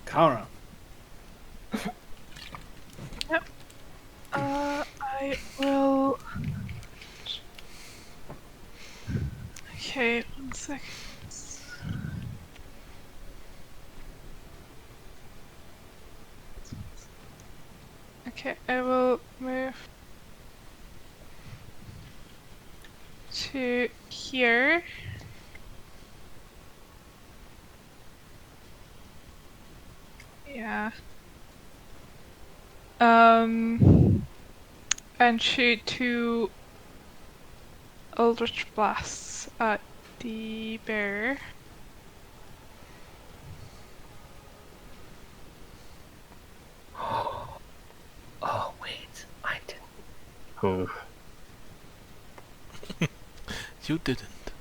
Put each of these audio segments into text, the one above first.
Kara. Yep. I will. Okay, 1 second. Okay, I will move to here. Yeah. And shoot 2 Eldritch Blasts at the bear. Oh wait, I didn't. You didn't.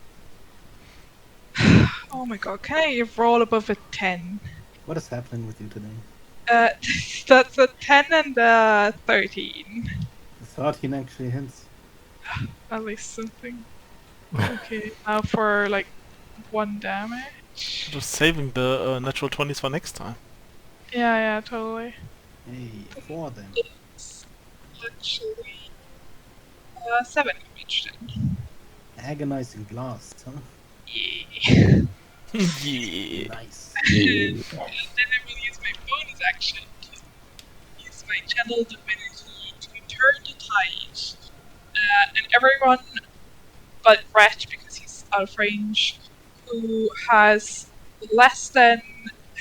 Oh my god, can I roll above a 10? What is happening with you today? That's a 10 and a 13. The 13 actually hits. At least something. Okay, now for like 1 damage. Just saving the natural 20s for next time. Yeah, totally. Hey, 4 then. It's actually 7 damage then. Agonizing blast, huh? Yeah. Yeah. Nice. Yeah. And then I will use my bonus action to use my channel divinity to turn the tide. And everyone but Rhett, because he's out of range, who has less than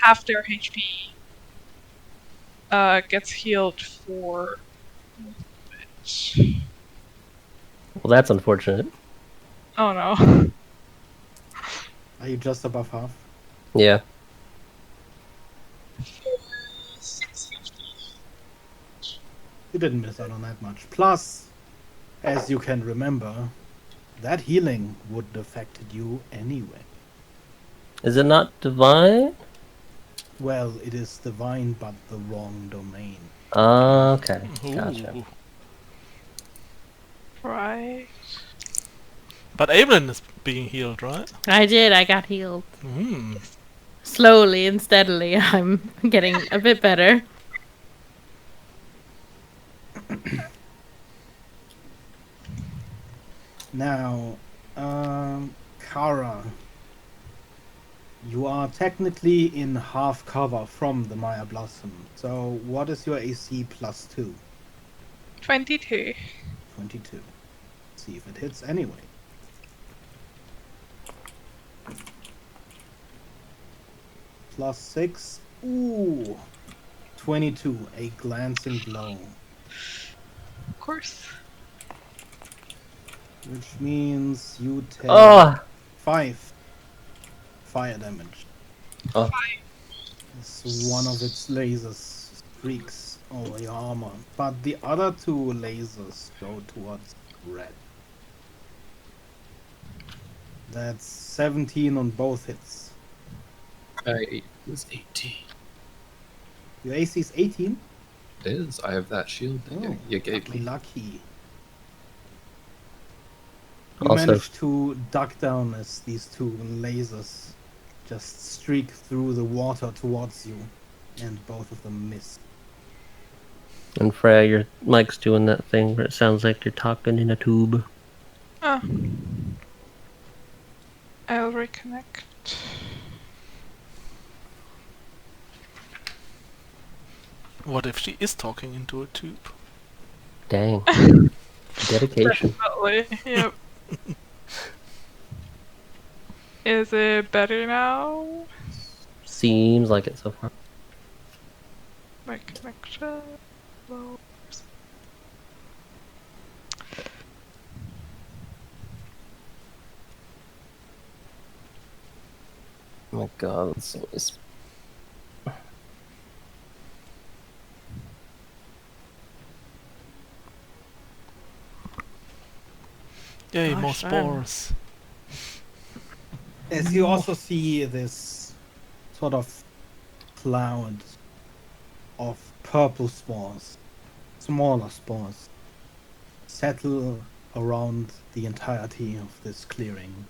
half their HP, gets healed for it. Well, that's unfortunate. Oh no. Are you just above half? Yeah. For 650. You didn't miss out on that much. Plus, as you can remember, that healing would have affected you anyway. Is it not divine? Well, it is divine, but the wrong domain. Okay. Gotcha. Ooh. Right. But Evelyn is being healed, right? I did. I got healed. Mm. Slowly and steadily, I'm getting a bit better. Now, Kara, you are technically in half cover from the Maya Blossom. So, what is your AC plus 2? 22. 22. See if it hits anyway. Plus 6. Ooh. 22. A glancing blow. Of course. Which means you take Oh! 5 fire damage. Oh. As one of its lasers streaks over your armor. But the other 2 lasers go towards red. That's 17 on both hits. I was 18. Your AC is 18? It is. I have that shield that you gave me. Lucky. You Also- managed to duck down as these 2 lasers just streak through the water towards you, and both of them miss. And Freya, your mic's doing that thing where it sounds like you're talking in a tube. Oh. I'll reconnect. What if she is talking into a tube? Dang. Dedication. Definitely. Yep. Is it better now? Seems like it so far. My connection. Low. Oh my god, that's so nice. Yay, Gosh, more man. spores. As you also see this sort of cloud of purple spores, smaller spores, settle around the entirety of this clearing,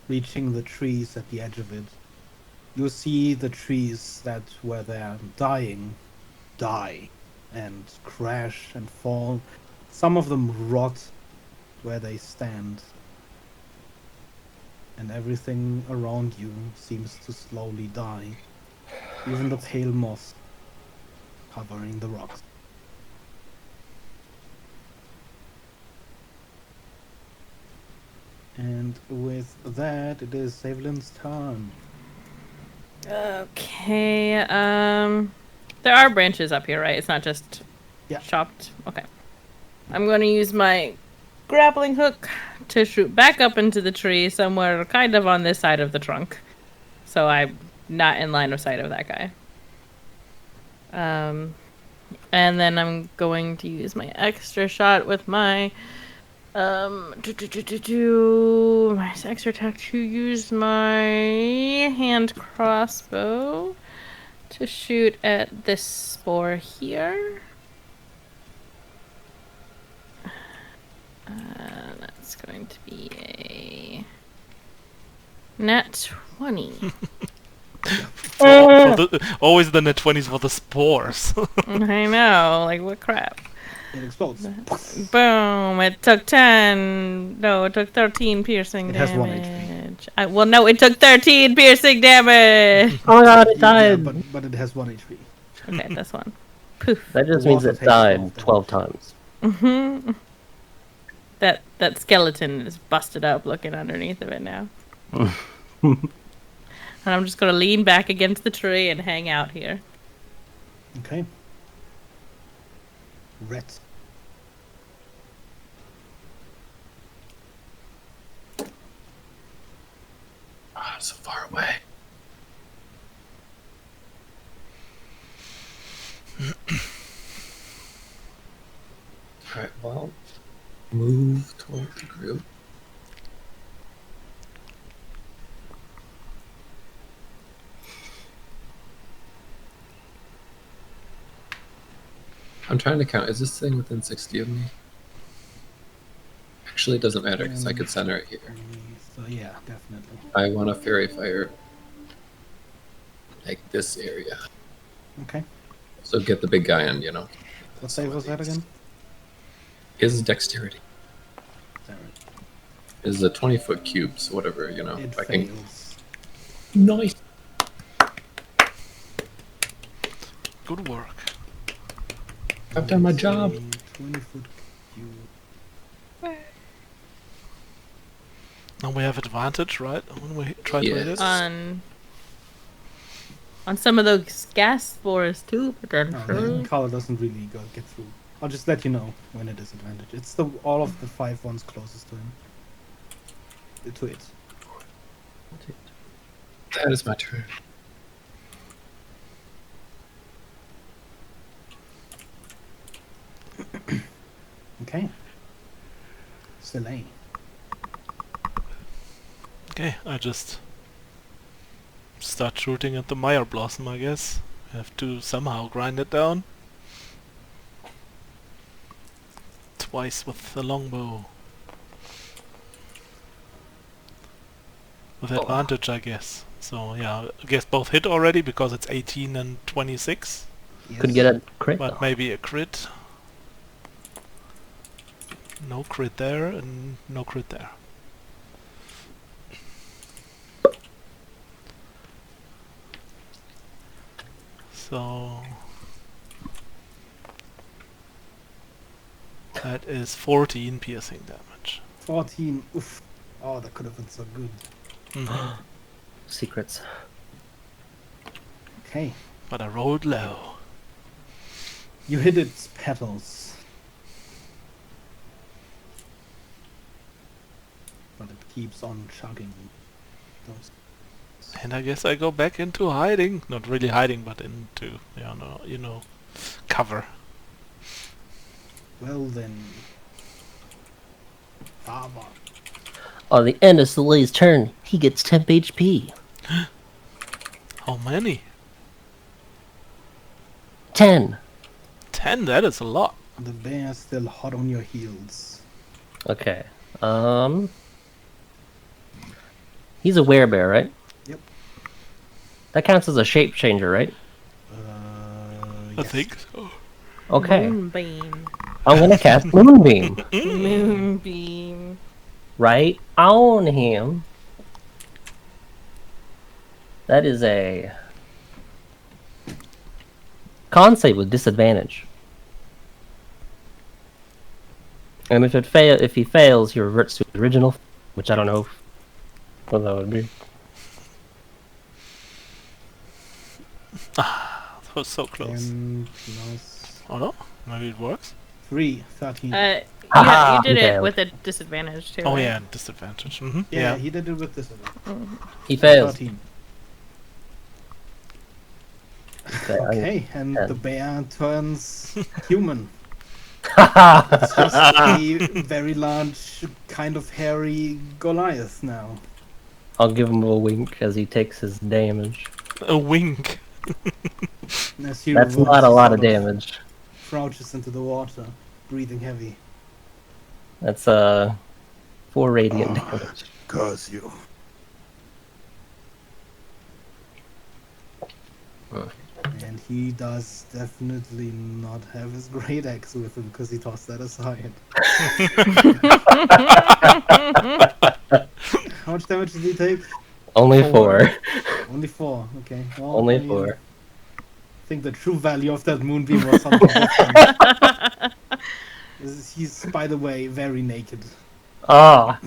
reaching the trees at the edge of it, You see the trees that were there dying, die, and crash and fall. Some of them rot where they stand. And everything around you seems to slowly die. Even the pale moss covering the rocks. And with that, it is Savelin's turn. Okay. There are branches up here, right? It's not just Yeah. chopped. Okay. I'm going to use my grappling hook to shoot back up into the tree somewhere kind of on this side of the trunk. So I'm not in line of sight of that guy. And then I'm going to use my extra shot with my my extra attack to use my hand crossbow to shoot at this spore here. That's going to be a nat 20. Always the net 20s for the spores. I know, like what crap. It explodes. Boom! It took 10. No, it took 13 piercing It damage. has 1 HP. Well, no, it took 13 piercing damage. Oh my god, it Yeah, died! but it has 1 HP. Okay, that's one. Poof. That just The means water it takes died 12 12 times. Hmm. That skeleton is busted up looking underneath of it now. And I'm just gonna lean back against the tree and hang out here. Okay. Ret. Ah, so far away. Alright, well, move toward the group. I'm trying to count. Is this thing within 60 of me? Actually, it doesn't matter because I could center it here. So yeah, definitely. I want a fairy fire like this area. Okay. So get the big guy in, you know. What save was that again? His dexterity Sorry. is a 20-foot cube, so whatever, you know. It I can... fails. Nice. Good work. I've done my job. 20-foot cube. Now we have advantage, right? When we try to hit Yes. it. On some of those gas spores too, potentially. The color doesn't really get through. I'll just let you know when it is advantage. It's all of the 5 ones closest to him. To it. That is my turn. Okay. Soleil. Okay, I just start shooting at the Meyer Blossom, I guess. I have to somehow grind it down. Twice with the longbow. With advantage, I guess. So yeah, I guess both hit already because it's 18 and 26. Yes. Could get a crit. But maybe a crit. No crit there and no crit there. So that is 14 piercing damage. 14. Oof. Oh, that could have been so good. Mhm. Secrets. Okay. But I rolled low. You hit its petals. But it keeps on chugging. Those. And I guess I go back into hiding. Not really hiding, but into, you know, cover. Well then. Fava. On the end of Soleil's turn, he gets temp HP. How many? 10. 10? That is a lot. The bear still hot on your heels. Okay. He's a werebear, right? Yep. That counts as a shape changer, right? I Yes. think so. Okay. Moonbeam. I'm gonna cast Moonbeam Moonbeam. right on him. That is a con save with disadvantage. And if he fails, he reverts to his original, which I don't know what that would be. That was so close. 10 plus Oh no? Maybe it works? 3, 13. Haha, You did he it failed. with a disadvantage too. Oh right? yeah, disadvantage. Mm-hmm. Yeah, Yeah. he did it with disadvantage. He fails. 13. Okay, Okay, and 10. the bear turns human. Haha. It's just a very large, kind of hairy Goliath now. I'll give him a wink as he takes his damage. A wink. As he That's not a lot of damage. Crouches into the water, breathing heavy. That's 4 radiant damage. Curse you. And he does definitely not have his great axe with him because he tossed that aside. How much damage did he take? Only 4. Only 4. Okay. Well, Only I mean, 4. I think the true value of that moonbeam was something different. He's, by the way, very naked. Ah.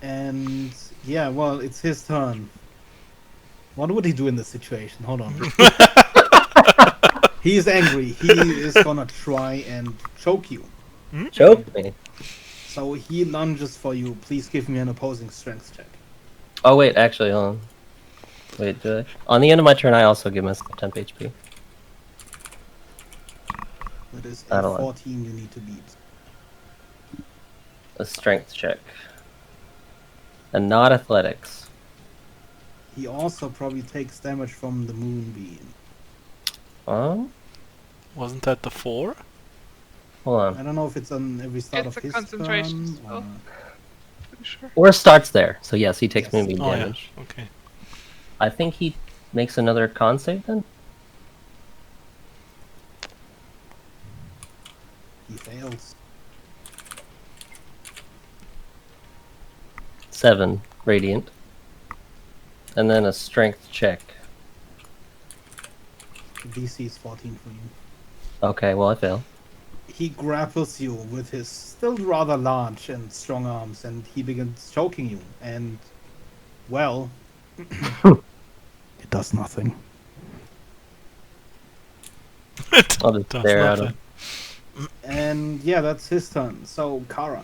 And yeah, well, it's his turn. What would he do in this situation? Hold on. He is angry. He is gonna try and choke you. Choke me. So he lunges for you. Please give me an opposing strength check. Oh wait, actually, hold on. Wait, do I? On the end of my turn, I also give myself 10 HP. That is I a don't like- 14 you need to beat. A strength check. And not athletics. He also probably takes damage from the moonbeam. Wasn't that the 4? Hold I on. don't know if it's on every start It's of a his concentration turn. spell. Pretty sure. Or starts there. So yes, he takes Yes. moonbeam Oh damage. yeah. Okay. I think he makes another con save then? He fails. 7 radiant. And then a strength check. DC is 14 for you. Okay, well I fail. He grapples you with his still rather large and strong arms, and he begins choking you. And, well, it does nothing. I'll just Does stare at nothing. him. And yeah, that's his turn. So, Kara,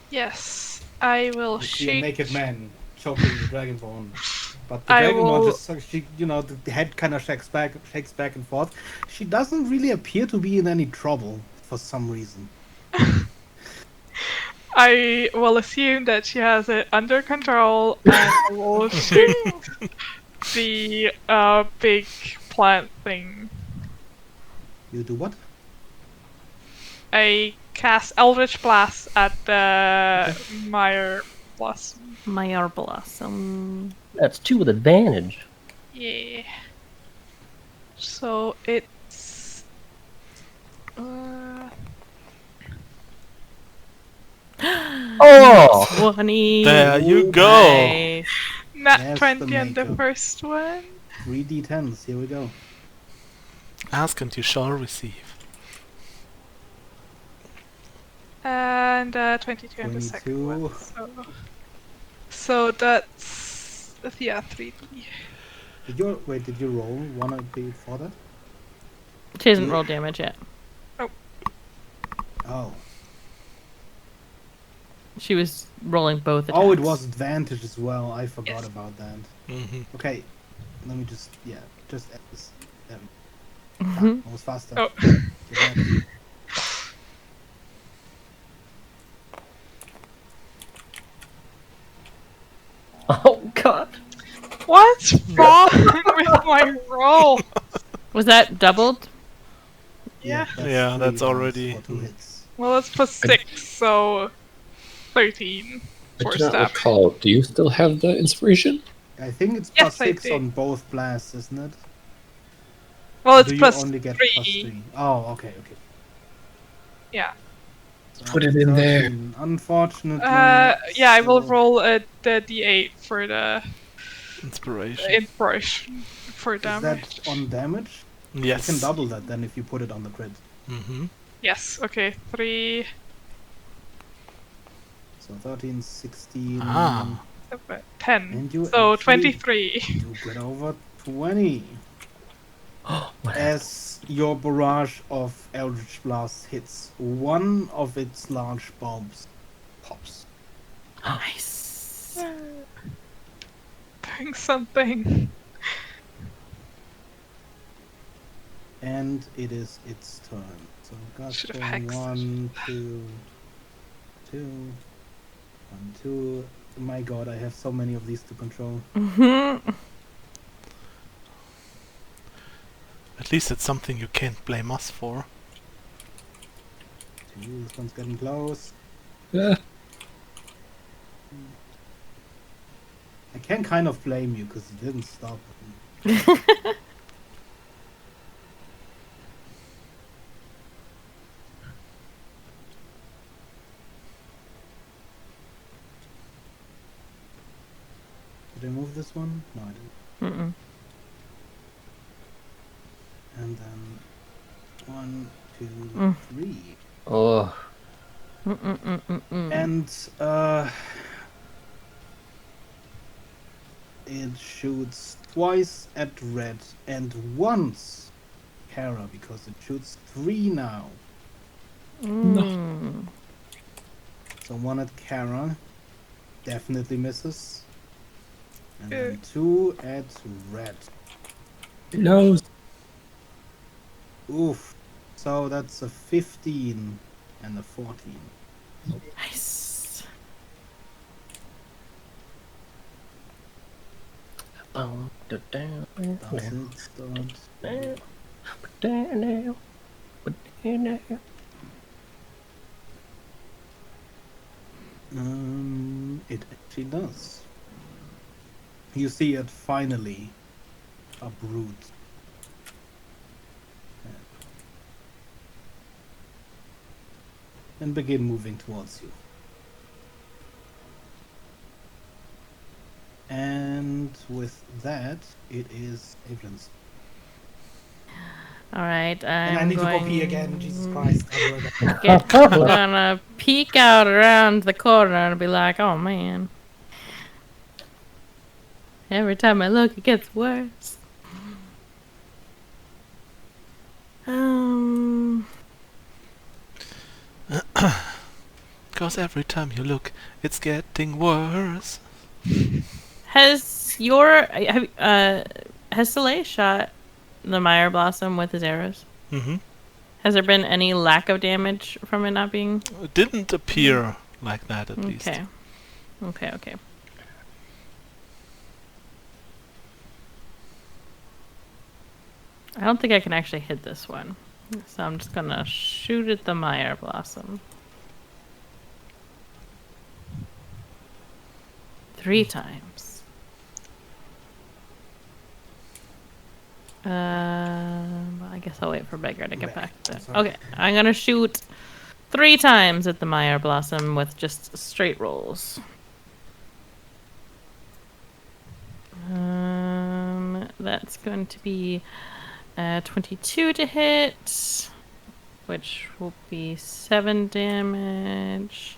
Yes, I will you see a shoot. naked man choking the Dragonborn. But the I Dragonborn will- just, she, the head kind of shakes back and forth. She doesn't really appear to be in any trouble for some reason. I will assume that she has it under control, and I will shoot the big plant thing. You do what? I cast Eldritch Blast at the Mire Blossom. Mire Blossom. That's 2 with advantage. Yeah. So it's. Oh! 20. There you go. Nice. Nat Yes, 20 the on the maker. first one. 3d10s, here we go. Ask and you shall receive. And 22 on the second 22. one. So that's. Yeah, 3D. Did you roll one before that? She hasn't rolled damage yet. Oh. She was rolling both attacks. Oh, it was advantage as well. I forgot Yes. about that. Mm-hmm. Okay, let me just add this. Mhm. I was faster. Oh. Get ready. Oh god. What's wrong with my roll? Was that doubled? Yeah. Yeah, three that's dice already- for 2 hits. Well, it's plus 6, so 13. I for do not stab. recall. Do you still have the inspiration? I think it's Yes, plus I 6 do. on both blasts, isn't it? Well, Or it's do you plus only get 3. plus 3? Oh, okay. Yeah. So Put it in there. 13. Unfortunately. Yeah, I will still- roll the d8 for the Inspiration. inspiration for Is damage. that on damage? You can Yes. double that then if you put it on the crit. Mm-hmm. Yes, okay, 3, So 13, 16. Ah. 10. And you So actually 23. do get over 20. What happened? As your barrage of Eldritch Blast hits, one of its large bulbs pops. Nice. Doing something. And it is its turn. So gust Should have for hexed it. 1, 2, 2, 1, 2. My god, I have so many of these to control. At least it's something you can't blame us for. 2, this one's getting close. Yeah. I can kind of blame you because you didn't stop. Did I move this one? No, I didn't. Mm-mm. And then 1, 2, Mm. 3. Oh, And it shoots twice at red and once Kara because it shoots 3 now. Mm. So 1 at Kara definitely misses. And then Good. 2 at red. It knows. Oof. So that's a 15 and a 14. Nice. Does it start? It actually does. You see it finally uproot. And begin moving towards you. And with that, it is Avlin's. All right. And I need to go pee again. Jesus Christ. I'll be right back. Gonna peek out around the corner and be like, oh man. Every time I look, it gets worse. Because every time you look, it's getting worse. Has Soleil shot the Meyer Blossom with his arrows? Mm-hmm. Has there been any lack of damage from it not being? It didn't appear like that, at least. Okay. Okay. I don't think I can actually hit this one. So I'm just gonna shoot at the Meyer Blossom. 3 times. I guess I'll wait for Beggar to get back. Okay, I'm gonna shoot 3 times at the Meyer Blossom with just straight rolls. That's going to be 22 to hit, which will be 7 damage.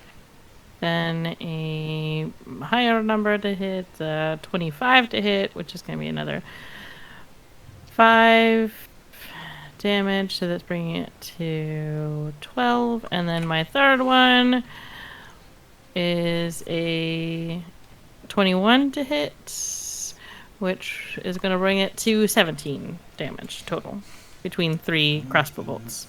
Then a higher number to hit, 25 to hit, which is going to be another 5 damage. So that's bringing it to 12. And then my third one is a 21 to hit, which is going to bring it to 17 damage total between 3 crossbow bolts.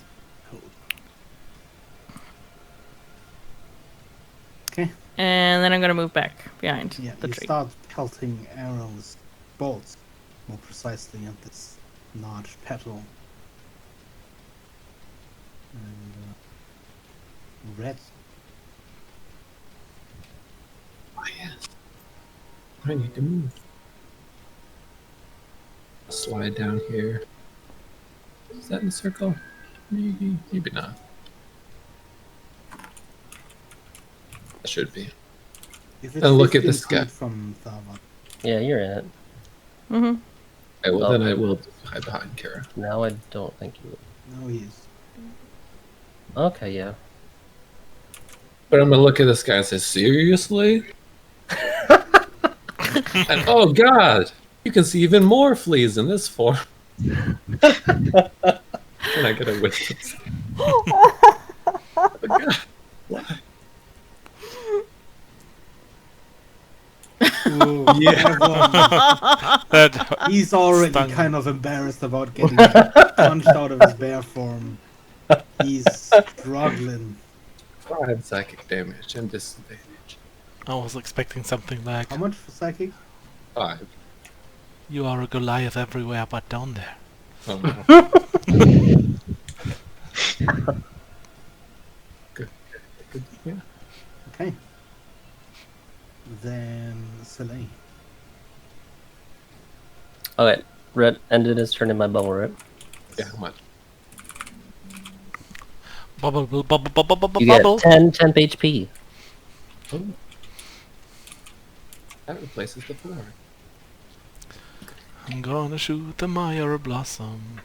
Okay. And then I'm going to move back behind Yeah, the you tree. start pelting arrows, bolts, more precisely, at this large petal. And red. I need to move. Slide down here. Is that in a circle? Maybe, maybe not. It should be. If it's And look at 15 this guy. feet from Thava. Yeah, you're in it. Mm-hmm. Okay, well Oh. then I will hide behind Kara. Now I don't think you. No, he is. Okay, yeah. But I'm gonna look at this guy and say, seriously? And oh god! You can see even more fleas in this form. Can I get a witness? Oh god. Why? Ooh, Yeah. That He's already stung. kind of embarrassed about getting punched out of his bear form. He's struggling. 5 psychic damage and disadvantage. I was expecting something like, How much for psychic? 5. you are a Goliath everywhere but down there. Oh no. Good. Good. Yeah. Okay. Then Soleil. Okay, Red ended his turn in my bubble, right? Yeah, how much? Bubble, bubble, bubble, bubble, You bubble. get 10 temp HP. Oh. That replaces the 4. I'm gonna shoot the Meyer Blossom.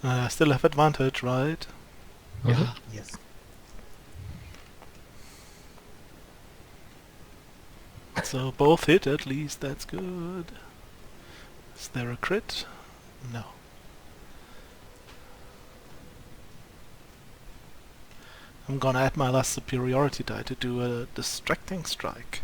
I still have advantage, right? Yeah. Yes. So both hit at least, that's good. Is there a crit? No. I'm gonna add my last superiority die to do a distracting strike.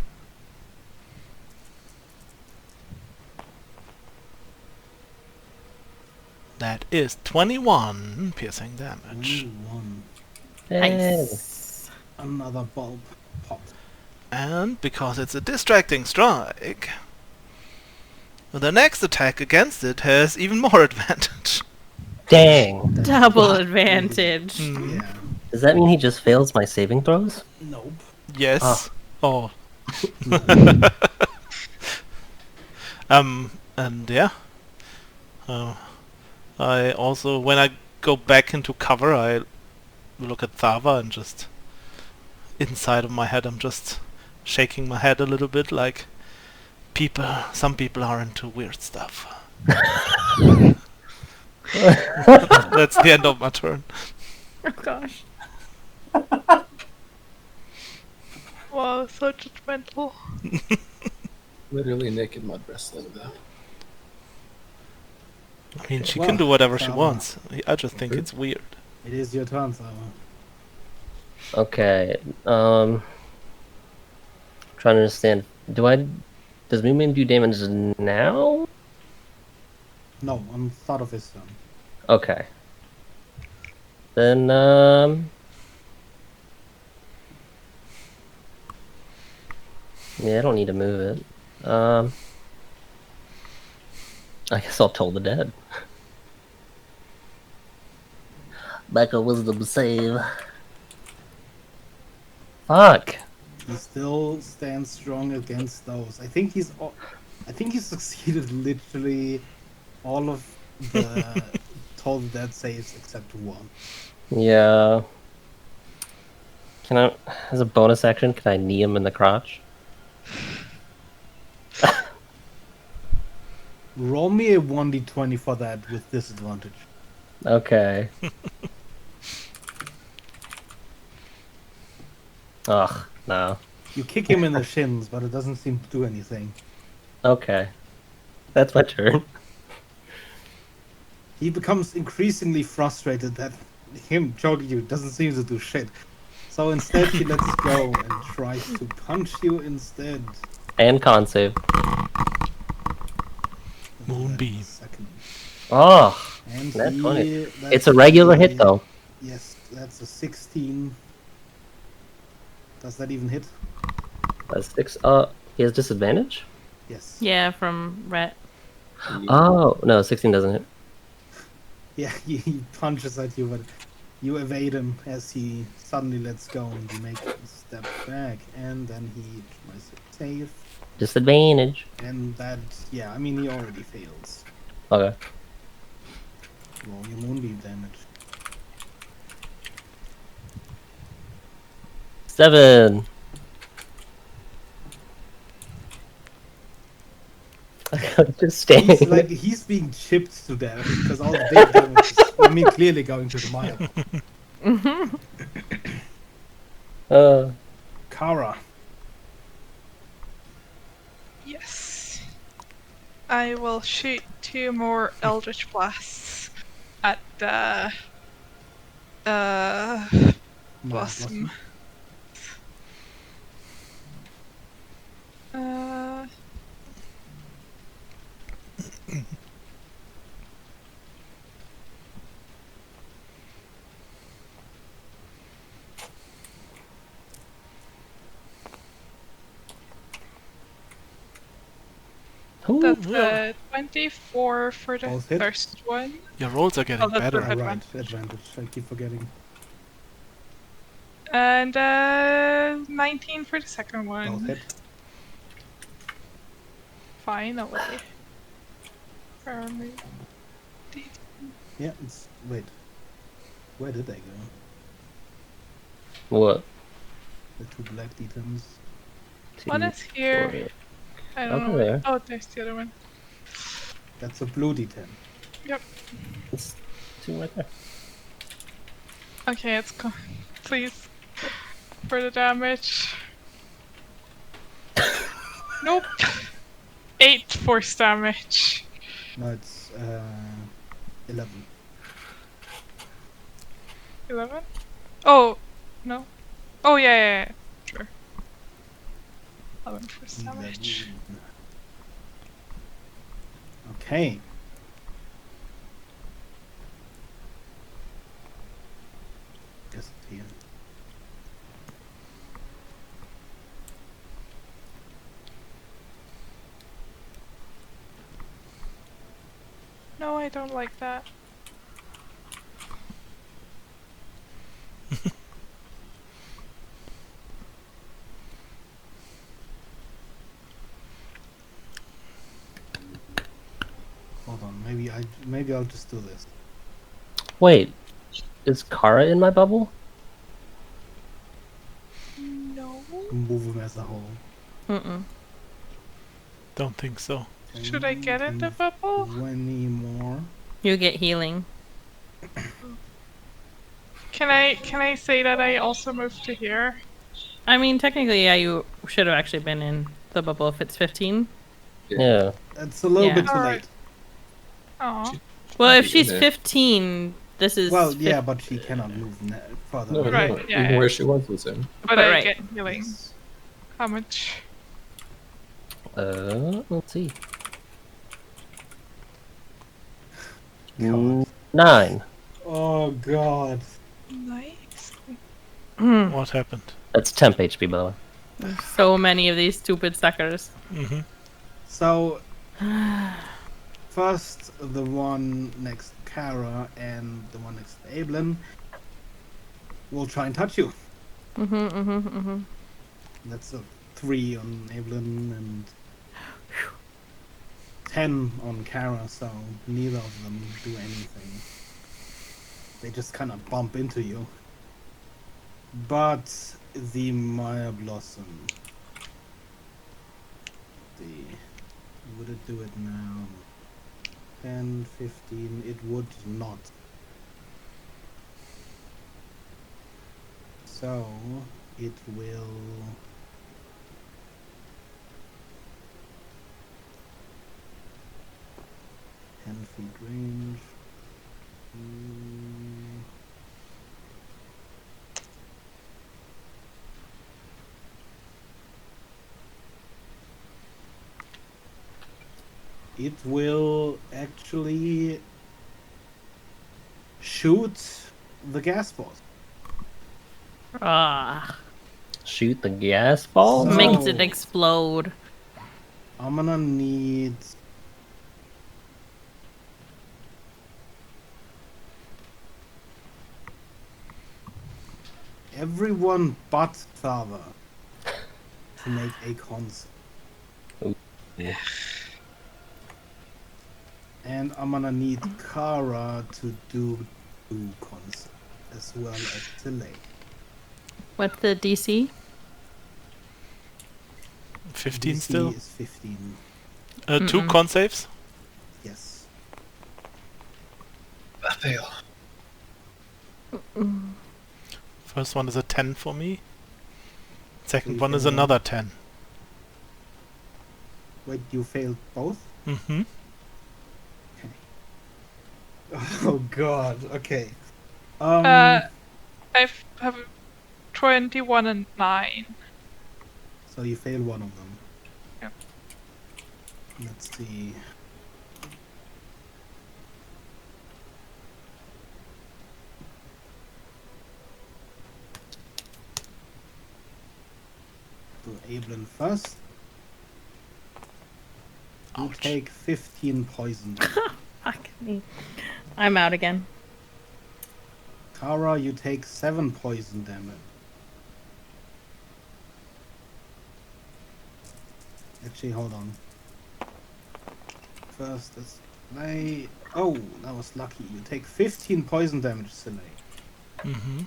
That is 21 piercing damage. 21. Nice. Another bulb popped. And because it's a distracting strike, the next attack against it has even more advantage. Dang. Double advantage. Mm. Yeah. Does that mean he just fails my saving throws? Nope. Yes. Oh. And yeah. I also, when I go back into cover, I look at Thava and just inside of my head, I'm just shaking my head a little bit, like some people are into weird stuff. That's the end of my turn. Oh gosh. Wow, so judgmental. Literally naked mud wrestling though. I mean, she Well, can do whatever she Thava. wants. I just think True. it's weird. It is your turn, Thava. Okay. Trying to understand. Does Moonbeam do damage now? No, on thought of his turn. Okay. Then yeah, I don't need to move it. I guess I'll toll the dead. Back a wisdom save. Fuck. He still stands strong against those. I think he's succeeded literally all of the total dead saves except one. Yeah. Can I, as a bonus action, can I knee him in the crotch? Roll me a 1d20 for that with disadvantage. Okay. Ugh, no. You kick him in the shins, but it doesn't seem to do anything. Okay. That's my turn. He becomes increasingly frustrated that him choking you doesn't seem to do shit. So instead he lets go and tries to punch you instead. And con save. Moonbeam. Second. Oh, And Nat he, 20. that's It's a regular hit though. Yes, that's a 16. Does that even hit? That's 6. He has disadvantage? Yes. Yeah, from Rhett. Oh, no, 16 doesn't hit. Yeah, he punches at you, but you evade him as he suddenly lets go and you make a step back, and then he tries to save, Disadvantage. and that, yeah, I mean, he already fails. Okay. Roll your moonbeam damage. 7. Just staying. He's being chipped to death because all the big damage is, I mean, clearly going to the mile. Kara. Yes. I will shoot 2 more Eldritch Blasts at the blossom. That's a 24 for the Both hit? first one. Your rolls are getting Oh, that's better. perfect. Right, advantage. I keep forgetting. And 19 for the second one. Both hit. Finally. Yeah, it's, wait. Where did they go? What? The 2 black D10s. One is here. I don't know. There. Oh, there's the other one. That's a blue D10. Yep. It's 2 right there. Okay, it's please. For the damage. Nope. 8 force damage. No, it's 11. 11? Oh, no. Oh, yeah. Sure. 11 force damage. Okay. Guess it's here. No, I don't like that. Hold on, maybe I'll just do this. Wait, is Kara in my bubble? No. Move him as a whole. Don't think so. Should I get in the bubble? 20 more. You get healing. Can I say that I also moved to here? I mean, technically, yeah, you should have actually been in the bubble if it's 15. Yeah. It's a little Yeah. bit too Alright. late. Oh. Well, if be she's in there. 15, this is. Well, yeah, but she cannot move further. No, Right, no. yeah, Even yeah. where she was in. But I right. get healing. How much? Let's see. God. 9. Oh god. Nice. What happened? That's temp HP, by the way. So many of these stupid suckers. Mm-hmm. So, first the one next to Kara and the one next to Ablin will try and touch you. That's a 3 on Ablin and 10 on Kara, so neither of them do anything. They just kind of bump into you. But the Maya Blossom. Would it do it now? 10, 15, it would not. So, it will... feet range. It will actually shoot the gas balls. Ah, Shoot the gas ball? So- makes it explode. I'm gonna need everyone but Thava to make a con save. Yeah. And I'm gonna need Kara to do 2 con saves, as well as Delay. What's the DC? 15 DC still. is 15. 2 con saves. Yes. I fail. First one is a 10 for me. So Second you one is fail another 10. Wait, you failed both? Mm-hmm. Oh god, okay. I have 21 and 9. So you fail one of them. Yep. Let's see. Do Ablin first. You Ouch. take 15 poison damage. Fuck me. I'm out again. Kara, you take 7 poison damage. Actually, hold on. First is Slay. Oh, that was lucky. You take 15 poison damage, Slay. Mm-hmm.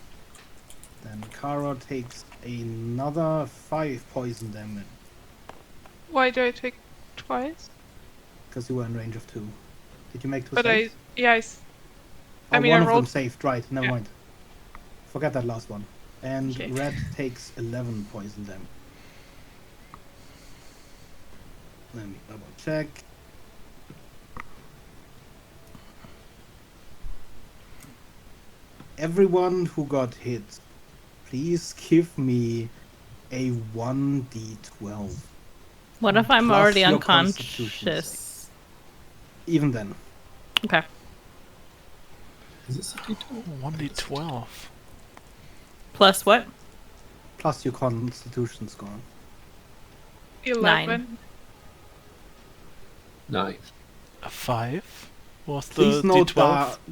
Then Kara takes another 5 poison damage. Why do I take twice? Because you were in range of 2. Did you make 2 But saves? I mean, one I of them rolled. saved, right. Never Yeah. mind. Forget that last one. And Okay. Red takes 11 poison damage. Let me double check. Everyone who got hit, please give me a 1d12. What if I'm Plus already your Constitution unconscious? Even then. Okay. Is this a D12? 1d12. Plus what? Plus your Constitution score. 11. 9. A 5 was the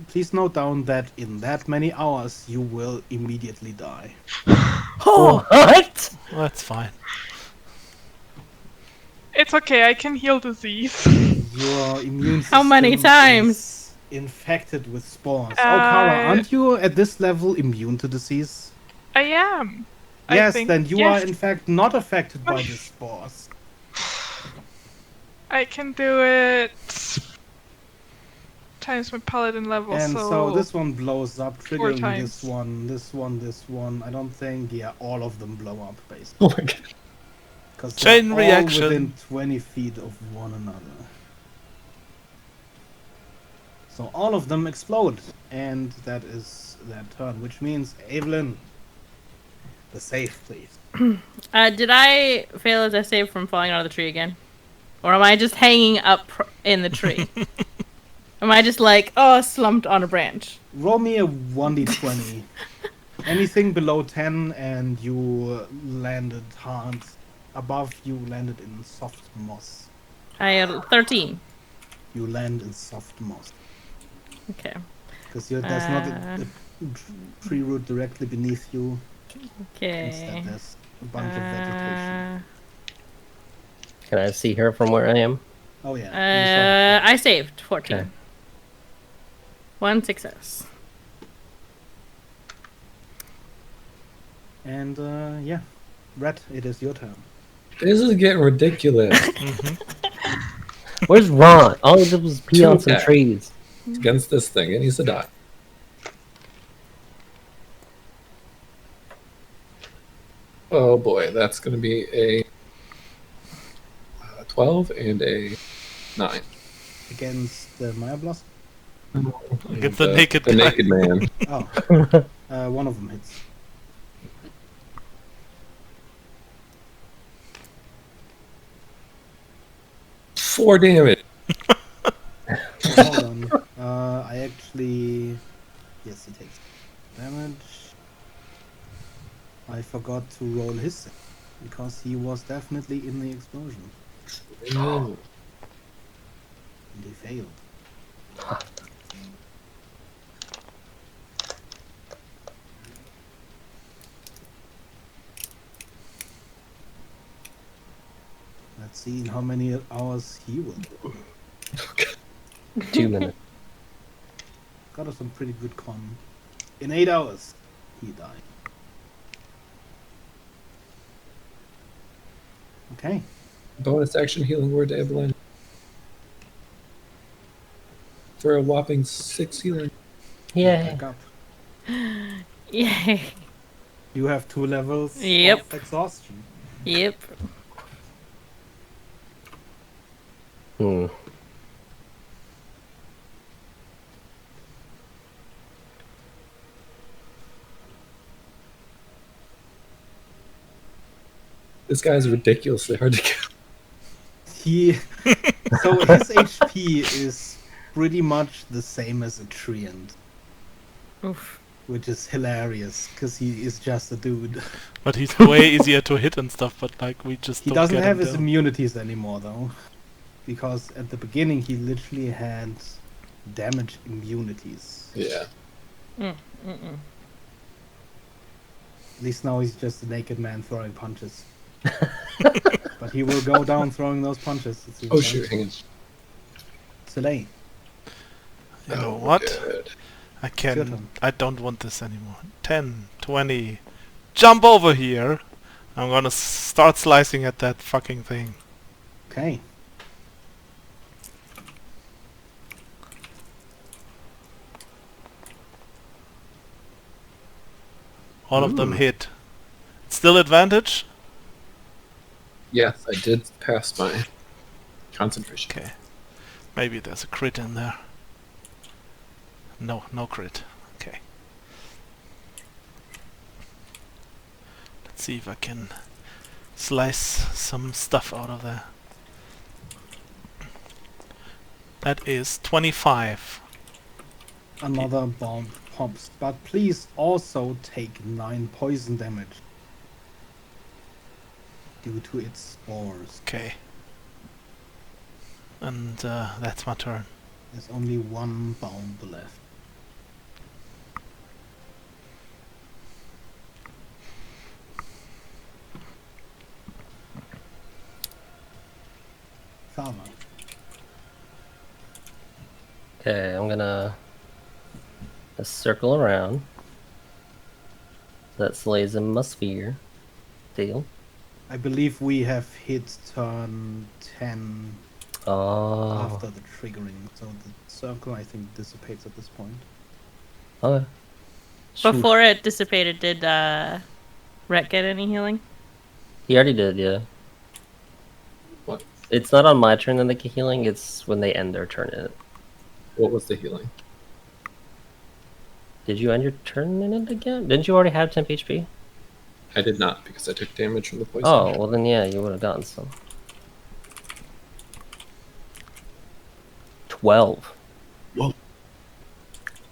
Please note down that in that many hours you will immediately die. Oh! What? That's fine. It's okay, I can heal disease. Your immune system How many times? is infected with spores. Oh, Kara, aren't you at this level immune to disease? I am. I Yes, think, then you yes. are in fact not affected by the spores. I can do it times my paladin level, And so... so this one blows up, 4 triggering times. this one. I don't think, yeah, all of them blow up, basically. Oh my god. Because Chain they're all reaction. within 20 feet of one another. So all of them explode, and that is their turn, which means Evelyn, the save, please. Did I fail as I saved from falling out of the tree again? Or am I just hanging up in the tree? Am I just like, oh, slumped on a branch? Roll me a 1d20. Anything below 10 and you landed hard. Above, you landed in soft moss. I had 13. You land in soft moss. Okay. Because there's not a tree root directly beneath you. Okay. Instead, there's a bunch of vegetation. Can I see her from where I am? Oh, yeah. I saved 14. Okay. 1 success. And, yeah. Red, it is your turn. This is getting ridiculous. Where's Ron? All he did was pee on some Okay. trees. Against this thing, it needs to die. Oh boy, that's going to be a 12 and a 9. Against the Maya Blossom? Against the naked the guy. naked man. Oh. One of them hits. Four damage. Hold on. I actually... Yes, he takes damage. I forgot to roll his save, because he was definitely in the explosion. No. And he failed. see in how many hours he will do. 2 minutes. Got us some pretty good con. In 8 hours, he died. Okay. Bonus action healing word to Evelyn. For a whopping 6 healing. Yay. Back up. Yay. You have 2 levels Yep. of exhaustion. Yep. Hmm. This guy's ridiculously hard to kill. So his HP is pretty much the same as a treant, Oof. which is hilarious because he is just a dude. But he's way easier to hit and stuff, but like we just He don't doesn't get have him his down. immunities anymore though, because at the beginning he literally had damage immunities. Yeah. Mm-mm. At least now he's just a naked man throwing punches. But he will go down throwing those punches. It seems Oh like. shoot, hang on. Soleil. You know Oh, what? good. I your can. turn. I don't want this anymore. 10, 20. Jump over here. I'm gonna start slicing at that fucking thing. Okay. All of them Ooh. hit. Still advantage? Yes, I did pass my concentration. Okay. Maybe there's a crit in there. No, no crit. Okay. Let's see if I can slice some stuff out of there. That is 25. Another bomb pops, but please also take 9 poison damage due to its spores. Okay. And that's my turn. There's only 1 bomb left. Thama. Okay, I'm gonna circle around. That slays in my sphere. Deal. I believe we have hit turn 10 Oh. after the triggering, so the circle I think dissipates at this point. Okay. Shoot. Before it dissipated, did Rhett get any healing? He already did, yeah. What? It's not on my turn that they get healing, it's when they end their turn in it. What was the healing? Did you end your turn in it again? Didn't you already have temp HP? I did not because I took damage from the poison. Oh, well then yeah, you would have gotten some. 12. Whoa.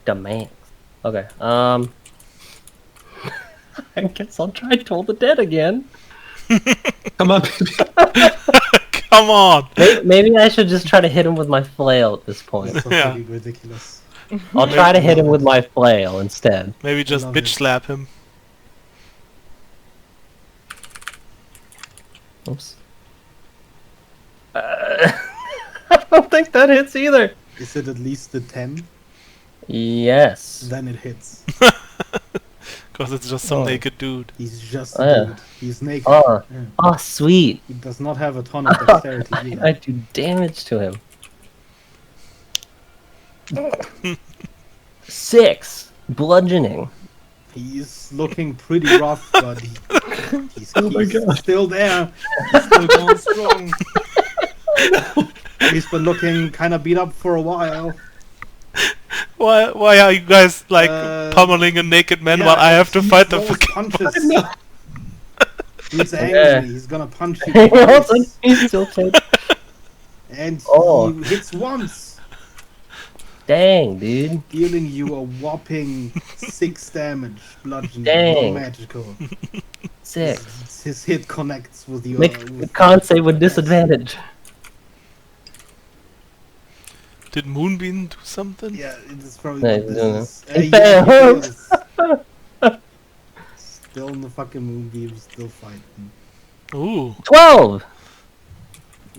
Demand. Okay, I guess I'll try Toll the Dead again. Come on, baby. Come on! Maybe I should just try to hit him with my flail at this point. That's so Yeah. pretty ridiculous. I'll try to hit him with my flail instead. Maybe just Love bitch it. slap him. Oops. I don't think that hits either. Is it at least the 10? Yes. Then it hits. Because it's just some Oh. naked dude. He's just Oh, a yeah. dude. He's naked. Oh, Yeah. oh, sweet. He does not have a ton of dexterity I either. do damage to him. 6 bludgeoning. He's looking pretty rough, but he's Oh my God. still there. He's still going strong. He's been looking kind of beat up for a while. Why are you guys like Uh, pummeling a naked man Yeah, while I have to he fight the throws fucking... punches. He's angry. Yeah. He's gonna punch you He twice. still takes. And Oh. he hits once, Dang, dude. dealing you a whopping 6 damage, bludgeoning, Dang. non-magical. 6. His hit connects with your. Make the with con save with disadvantage. Did Moonbeam do something? Yeah, it is probably. No, what this no, no. is. It Yeah, fails. he fails. Still in the fucking moonbeam, still fighting. Ooh. 12.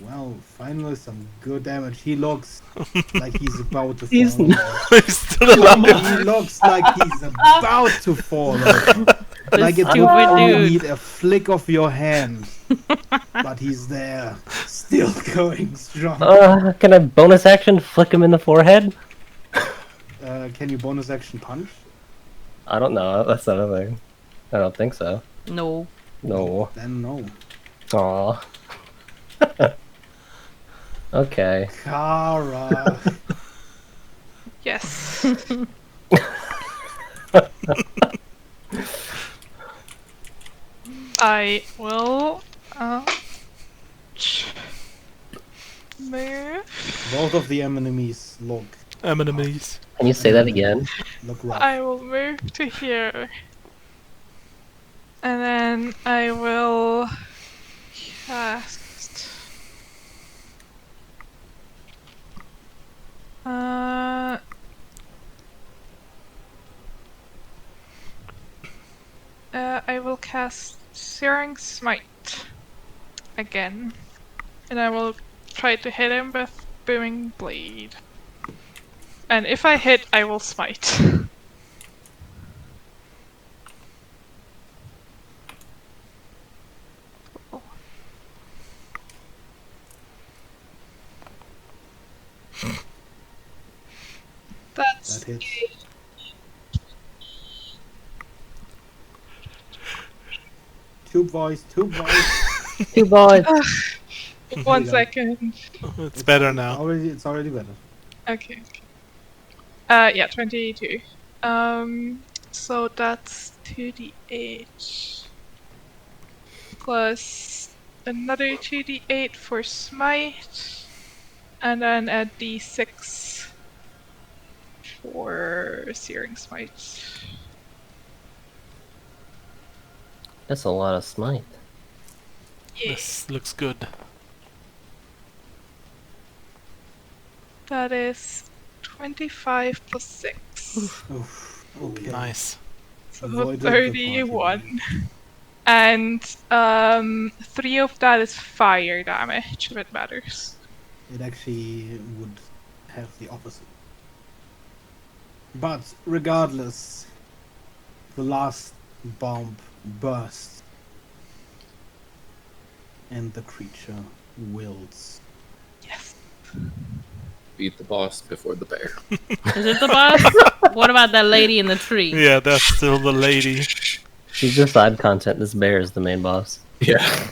Well, finally some good damage. He looks like he's about to He's fall. He's still alive. He looks like he's about to fall. Like it would stupid only dude. need a flick of your hand. But he's there, still going strong. Can I bonus action flick him in the forehead? Can you bonus action punch? I don't know. That's not a thing. I don't think so. No. No. Then no. Aw. Okay. Kara. Yes. I will move. Both of the enemies look Enemies. Can you say that again? rough. I will move to here. And then I will cast I will cast Searing Smite again. And I will try to hit him with Booming Blade. And if I hit, I will smite. That's That hits. Tube voice. 2 boys. 1 second. It's better now. It's already better. Okay. Yeah, 22. So that's 2d8 plus another 2d8 for smite, and then a d6 for searing smite. That's a lot of smite. This looks good. That is 25 plus 6. Oof. Okay. Nice. So Avoided the party 31. And 3 of that is fire damage, if it matters. It actually would have the opposite. But regardless, the last bomb bursts and the creature wilts. Yes. Beat the boss before the bear. Is it the boss? What about that lady in the tree? Yeah, that's still the lady. She's just side content. This bear is the main boss. Yeah.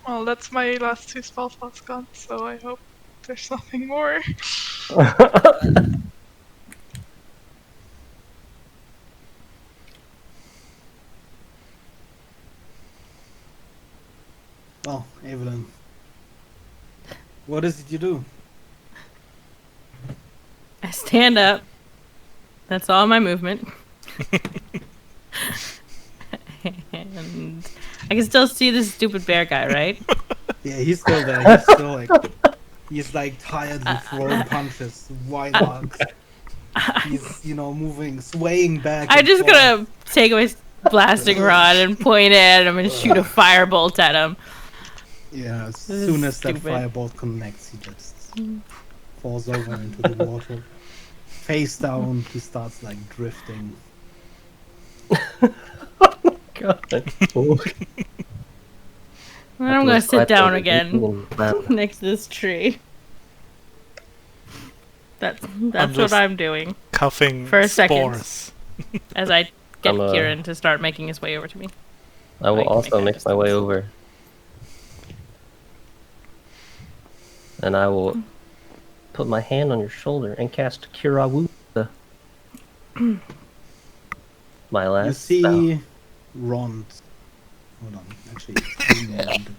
Well, that's my last 2 spell slots gone, so I hope there's nothing more. Well, Evelyn, what is it you do? I stand up. That's all my movement. And I can still see this stupid bear guy, right? Yeah, he's still there. He's still he's tiredly throwing punches, wide arcs. He's, moving, swaying back. I'm and just forth. gonna take my blasting rod and point it at him and shoot a firebolt at him. Yeah, as This is soon as that stupid. firebolt connects, he just falls over into the water. Face down, he starts drifting. God. And I'm gonna sit down again next to this tree. That's what just- I'm doing Coughing For a second. spores. as I get I'm, Kieran to start making his way over to me. I will I can also make make that my way distance. over. And I will put my hand on your shoulder and cast Kirawu. My last You spell. see Rond. Hold on, actually. it's Rond.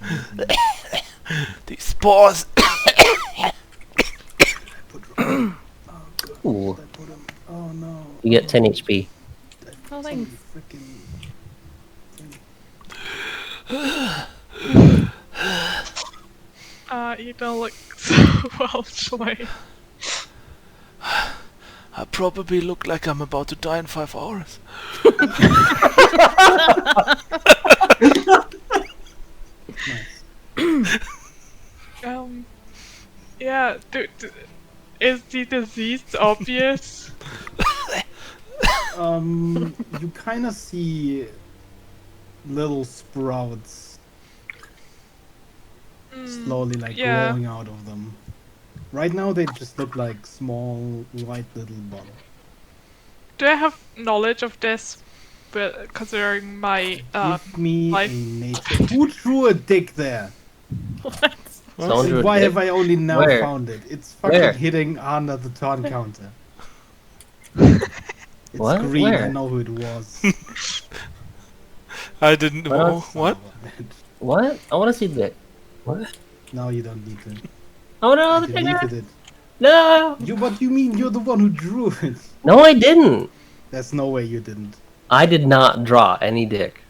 These spores. Put Rond. Oh, God. Ooh, I put him. Oh, no. you get 10 HP. Oh, thanks. Freaking. You don't look so well, Shalane. I probably look like I'm about to die in 5 hours. Nice. Yeah. Is the disease obvious? You kind of see little sprouts slowly yeah. growing out of them. Right now they just look like small white little bugs. Do I have knowledge of this? But considering my Give me life. a nature. Who threw a dick there? What? Someone drew And a why dick? have I only now Where? found it? It's fucking Where? hitting under the turn counter. It's What? green. I Where? know who it was. I didn't What know. else? What? What? I want to see the dick. What? No, you don't need to. I want to I know the picture. deleted it. No. What do you mean? You're the one who drew it. No, I didn't. There's no way you didn't. I did not draw any dick.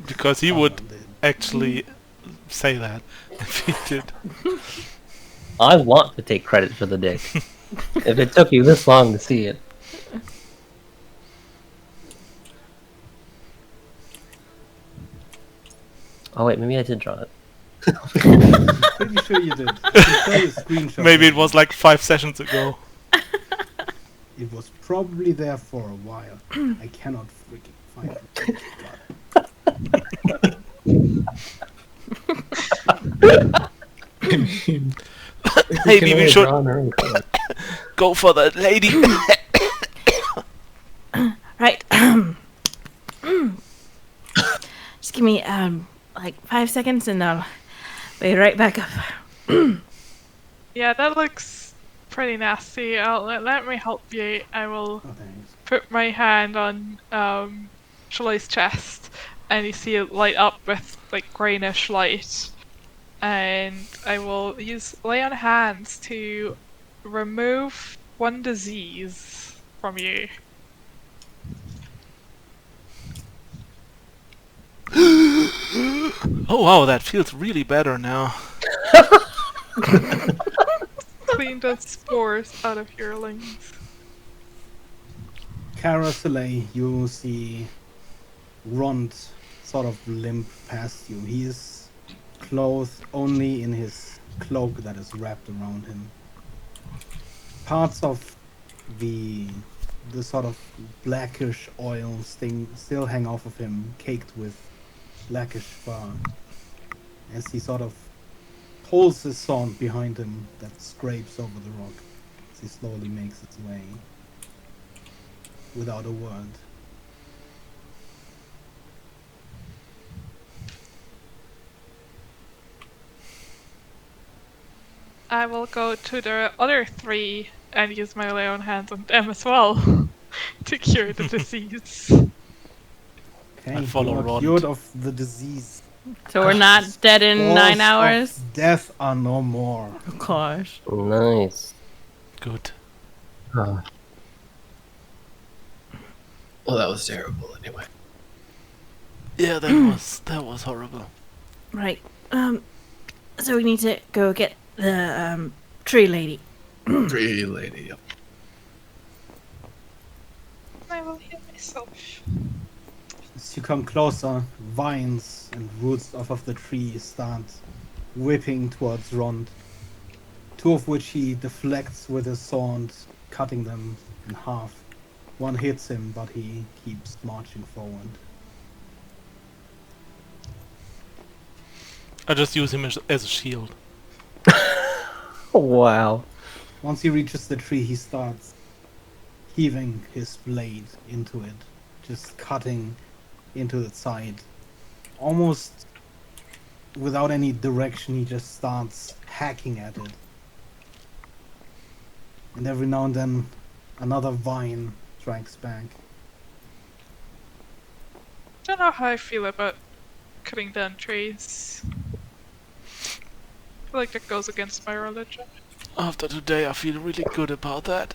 Because he would Someone did. actually say that if he did. I want to take credit for the dick. If it took you this long to see it. Oh wait, maybe I did draw it. Pretty sure you did. I can show you a screenshot. Maybe it was like 5 sessions ago. It was probably there for a while. I cannot freaking find it. Maybe we should Draw an early color. go for the lady. Right. Just give me like 5 seconds and I'll be right back up. Yeah, that looks pretty nasty. Let me help you. I will Oh, thanks. put my hand on Shale's chest, and you see it light up with like greenish light. And I will use lay on hands to remove one disease from you. Oh wow, that feels really better now. Clean the spores out of your lungs. Cara Soleil, you see Rond sort of limp past you. He is clothed only in his cloak that is wrapped around him. Parts of the sort of blackish oil sting still hang off of him, caked with blackish fur. As he sort of pulls his sword behind him that scrapes over the rock as he slowly makes its way without a word. I will go to the other three and use my lay on hands on them as well to cure the disease. Okay, follow you are Rond. cured of the disease. So we're not dead in Spores 9 of hours? Death are no more. Oh, gosh. Nice. Good. Well, that was terrible anyway. Yeah, that was horrible. Right. So we need to go get the tree lady. Tree lady. Yep. I will heal myself. As you come closer, vines and roots off of the tree start whipping towards Rond. Two of which he deflects with his sword, cutting them in half. One hits him, but he keeps marching forward. I just use him as a shield. Wow. Once he reaches the tree, he starts heaving his blade into it, just cutting into the side. Almost without any direction, he just starts hacking at it. And every now and then, another vine strikes back. Don't know how I feel about cutting down trees. I feel like that goes against my religion. After today, I feel really good about that.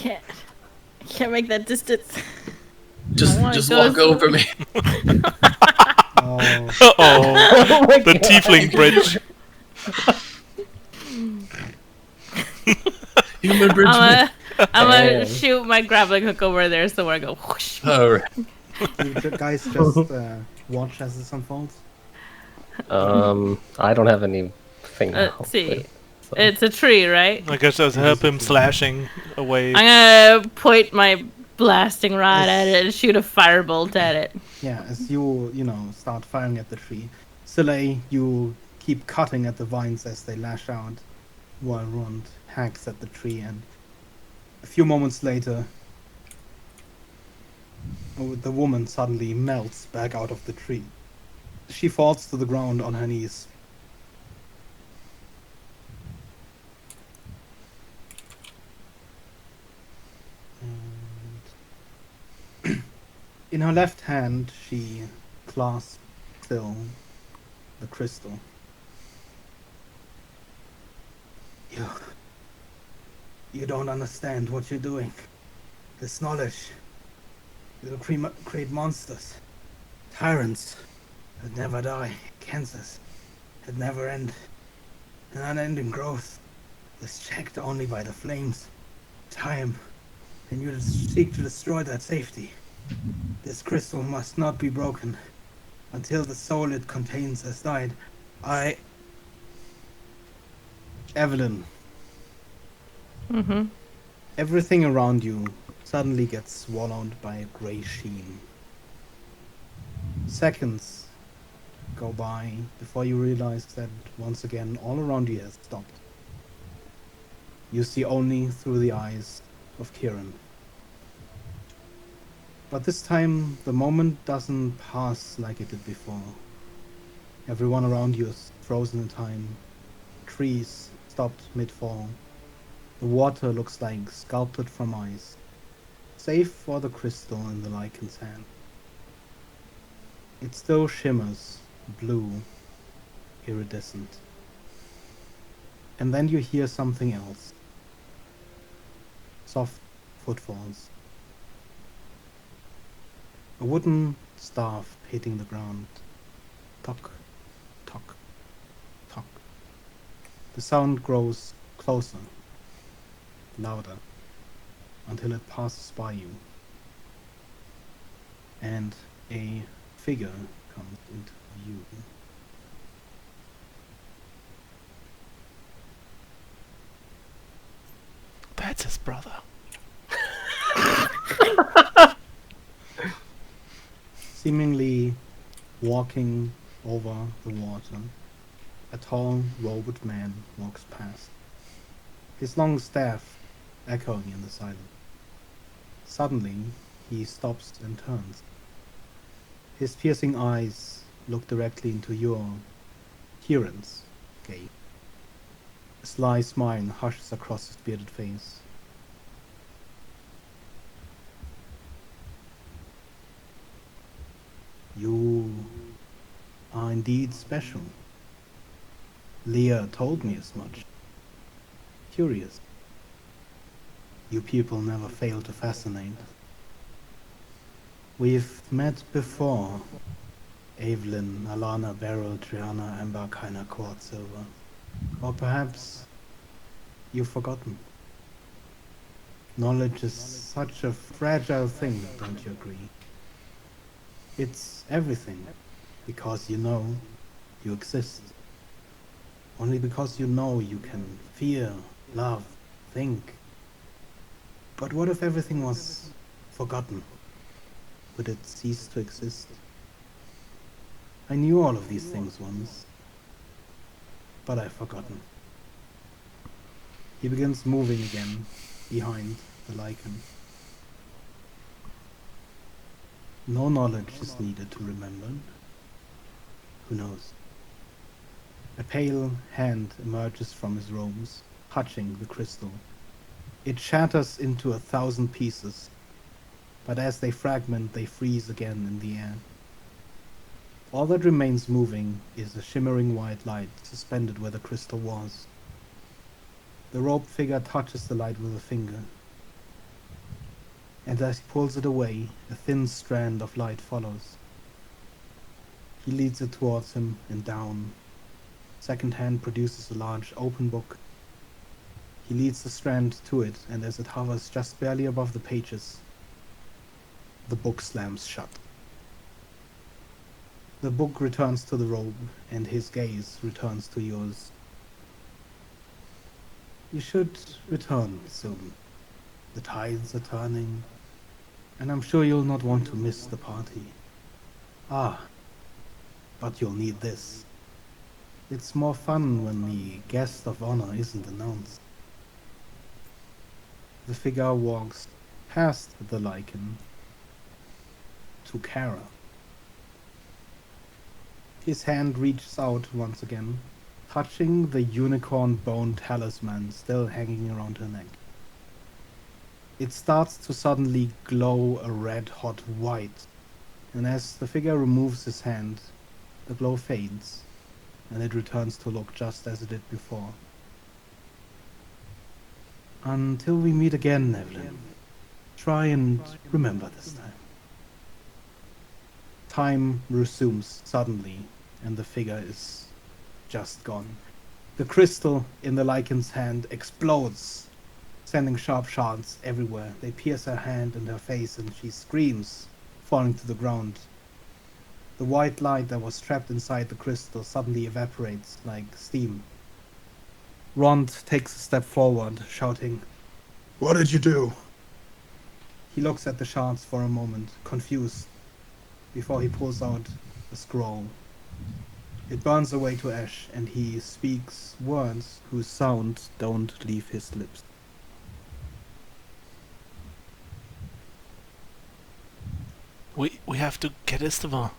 I can't make that distance. Just walk over me. Oh, Uh-oh. Oh my The God. tiefling bridge. Human bridge me. I'm Man. gonna shoot my grappling hook over there somewhere. I go whoosh. Alright. you guys just watch as this unfolds. I don't have anything to help Let's see. with. So. It's a tree, right? I guess just It help is a him tree. slashing away. I'm gonna point my blasting rod at Yes. it and shoot a firebolt at it. Yeah, as you start firing at the tree, Soleil, you keep cutting at the vines as they lash out, while Rond hacks at the tree, and a few moments later, the woman suddenly melts back out of the tree. She falls to the ground on her knees. And in her left hand, she clasps still the crystal. You don't understand what you're doing. This knowledge will create monsters, tyrants that never die, cancers that never end, an unending growth is checked only by the flames, time, and you seek to destroy that safety. This crystal must not be broken until the soul it contains has died. Evelyn, Mm-hmm. everything around you suddenly gets swallowed by a gray sheen. Seconds go by before you realize that once again all around you has stopped. You see only through the eyes of Kieran. But this time the moment doesn't pass like it did before. Everyone around you is frozen in time. Trees stopped mid-fall. The water looks like sculpted from ice, save for the crystal in the Lycan's hand. It still shimmers, blue, iridescent. And then you hear something else. Soft footfalls. A wooden staff hitting the ground. Tock, tock, tock. The sound grows closer, louder, until it passes by you. And a figure comes into view. That's his brother. Seemingly walking over the water, a tall, robed man walks past, his long staff echoing in the silence. Suddenly, he stops and turns. His piercing eyes look directly into your, Kieran's, gaze. A sly smile hushes across his bearded face. You are indeed special. Leah told me as much. Curious. You people never fail to fascinate. We've met before. Evelyn, Alana, Beryl, Triana, Amber, Kaina, Cord, Silver. Or perhaps you've forgotten. Knowledge is such a fragile thing, don't you agree? It's everything, because you know you exist. Only because you know you can fear, love, think. But what if everything was forgotten? Would it cease to exist? I knew all of these things once, but I've forgotten. He begins moving again, behind the lichen. No knowledge is needed to remember. Who knows? A pale hand emerges from his robes, touching the crystal. It shatters into 1,000 pieces, but as they fragment, they freeze again in the air. All that remains moving is a shimmering white light suspended where the crystal was. The robed figure touches the light with a finger, and as he pulls it away, a thin strand of light follows. He leads it towards him and down. Second hand produces a large open book. He leads the strand to it, and as it hovers just barely above the pages, the book slams shut. The book returns to the robe, and his gaze returns to yours. You should return soon. The tides are turning, and I'm sure you'll not want to miss the party. Ah, but you'll need this. It's more fun when the guest of honor isn't announced. The figure walks past the lichen to Kara. His hand reaches out once again, touching the unicorn bone talisman still hanging around her neck. It starts to suddenly glow a red-hot white, and as the figure removes his hand, the glow fades, and it returns to look just as it did before. Until we meet again, Evelyn, try and remember this time. Time resumes suddenly, and the figure is just gone. The crystal in the lichen's hand explodes, sending sharp shards everywhere. They pierce her hand and her face, and she screams, falling to the ground. The white light that was trapped inside the crystal suddenly evaporates like steam. Rond takes a step forward, shouting, "What did you do?" He looks at the shards for a moment, confused, before he pulls out a scroll. It burns away to ash, and he speaks words whose sound don't leave his lips. We have to get Istvar.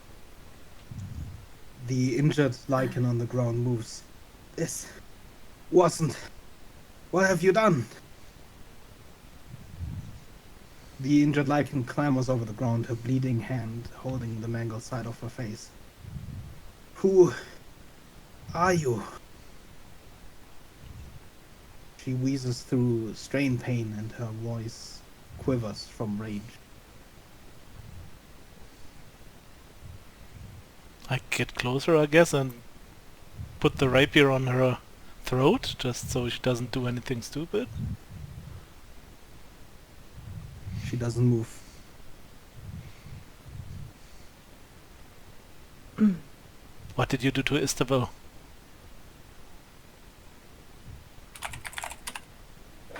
The injured lichen on the ground moves. This wasn't... What have you done? The injured lichen clambers over the ground, her bleeding hand holding the mangled side of her face. Who are you? She wheezes through strained pain, and her voice quivers from rage. I get closer, I guess, and put the rapier on her throat, just so she doesn't do anything stupid. She doesn't move. What did you do to Istvar?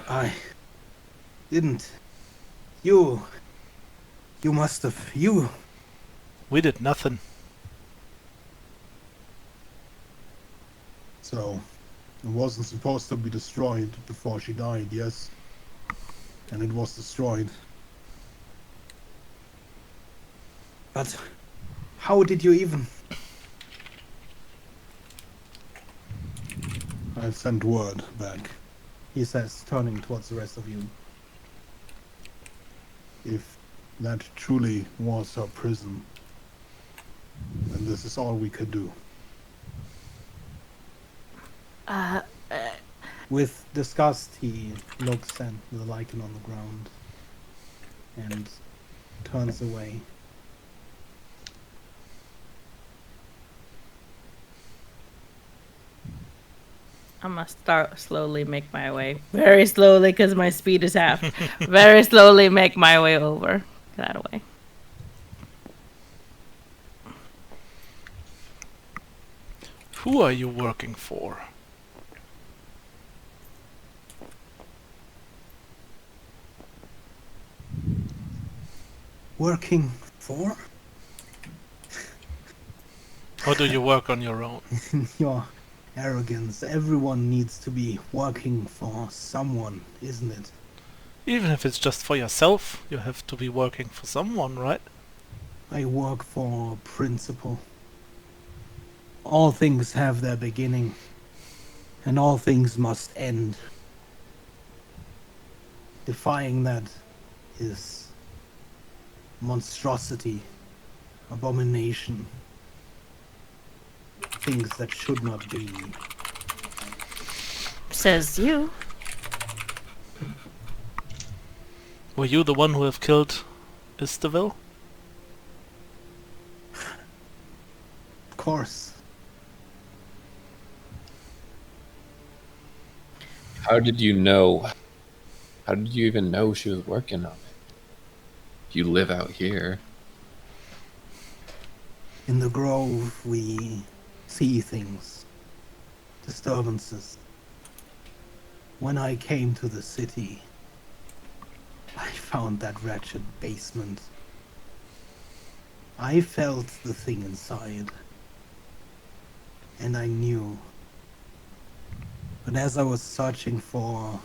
I didn't. You must have. You. We did nothing. So, it wasn't supposed to be destroyed before she died, yes? And it was destroyed. But how did you even... I sent word back. He says, turning towards the rest of you. If that truly was her prison, then this is all we could do. With disgust, he looks at the lichen on the ground and turns away. I'm gonna start slowly make my way. Very slowly, because my speed is half. Very slowly make my way over that way. Who are you working for? Working for? Or do you work on your own? Your arrogance. Everyone needs to be working for someone, isn't it? Even if it's just for yourself, you have to be working for someone, right? I work for principle. All things have their beginning, and all things must end. Defying that is monstrosity, abomination, things that should not be. Says you. Were you the one who have killed Istvar? Of course. How did you know? How did you even know she was working on it? You live out here. In the grove, we see things, disturbances. When I came to the city, I found that wretched basement. I felt the thing inside, and I knew. But as I was searching for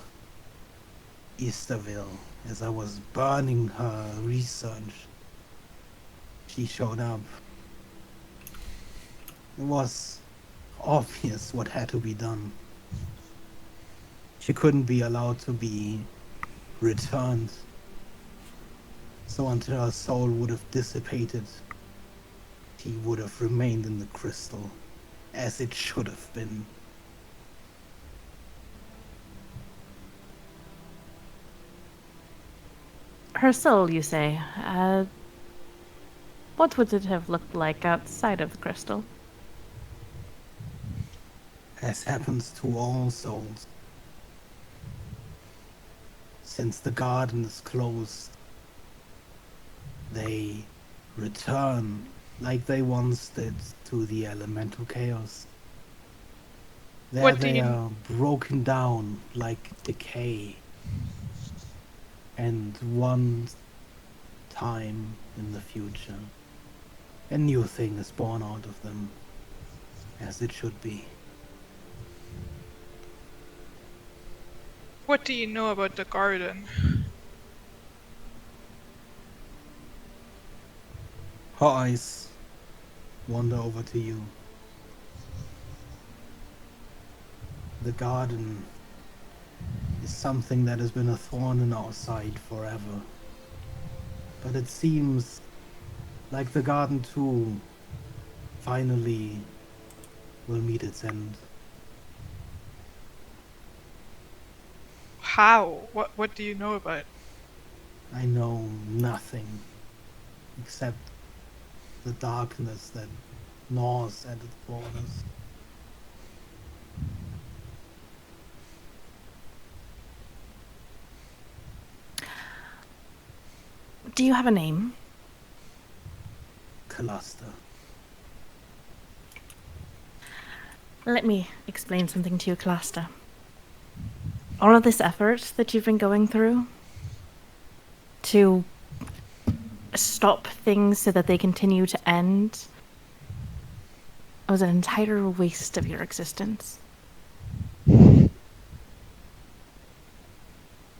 Easterville, as I was burning her research, she showed up. It was obvious what had to be done. She couldn't be allowed to be returned. So until her soul would have dissipated, she would have remained in the crystal, as it should have been. Her soul, you say? What would it have looked like outside of the crystal? As happens to all souls. Since the garden is closed, they return like they once did to the elemental chaos. There What do they you- are broken down like decay. And one time in the future, a new thing is born out of them, as it should be. What do you know about the garden? Her eyes wander over to you. The garden is something that has been a thorn in our side forever. But it seems like the garden too finally will meet its end. How? What do you know about it? I know nothing except the darkness that gnaws at its borders. Do you have a name? Cluster. Let me explain something to you, Cluster. All of this effort that you've been going through to stop things so that they continue to end was an entire waste of your existence. It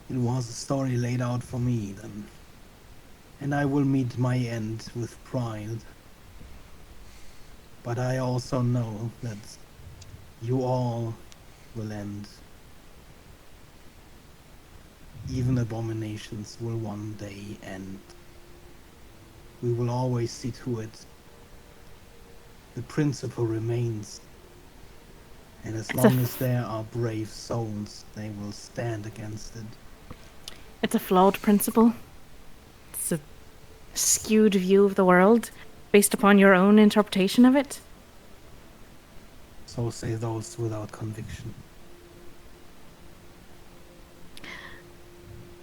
was a story laid out for me then. And I will meet my end with pride. But I also know that you all will end. Even abominations will one day end. We will always see to it. The principle remains. And as long as there are brave souls, they will stand against it. It's a flawed principle. It's a skewed view of the world based upon your own interpretation of it. So say those without conviction.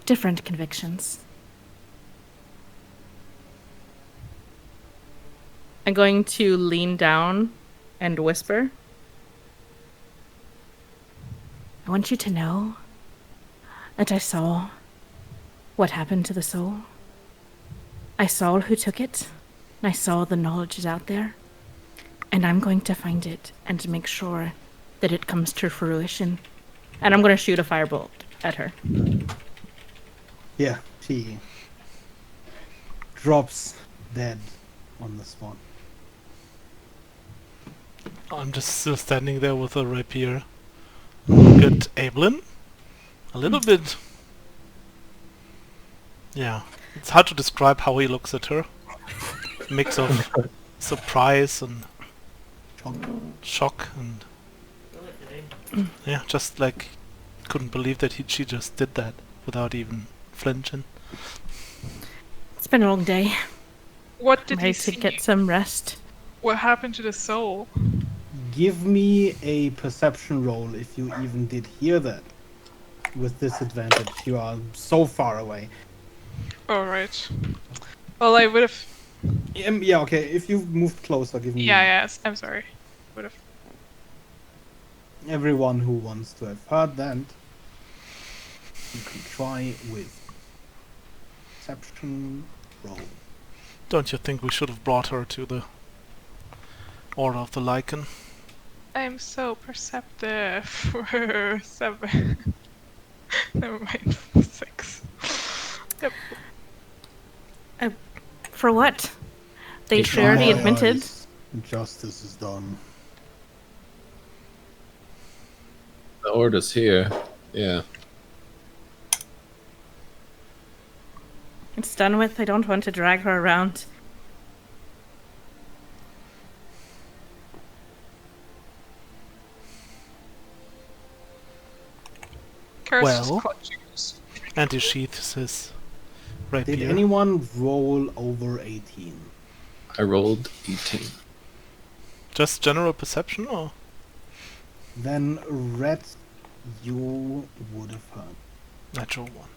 Different convictions. I'm going to lean down and whisper. I want you to know that I saw what happened to the soul. I saw who took it. I saw the knowledge is out there. And I'm going to find it and to make sure that it comes to fruition. And I'm going to shoot a firebolt at her. Yeah, she drops dead on the spot. I'm just still standing there with a rapier. Look at Evelyn. A little bit... Yeah. It's hard to describe how he looks at her. Mix of surprise and shock and... Yeah, just like... Couldn't believe that she just did that without even flinching. It's been a long day. What I'm did ready you to see? get some rest. What happened to the soul? Give me a perception roll if you even did hear that. With disadvantage, you are so far away. Alright. Well, I would have Yeah, okay. If you've moved closer, give me Yes, I'm sorry. Would have. everyone who wants to have heard that. You can try with perception roll. Don't you think we should have brought her to the Order of the Lichen? I'm so perceptive. 7. Never mind. 6. Yep. For what? They In she already my admitted. eyes, justice is done. The order's here. Yeah. It's done with. I don't want to drag her around. Curse Well. just clutching his- And he sheaths his Did rapier. anyone roll over 18? I rolled 18. Just general perception, or? Then Red, you would have heard. Natural 1.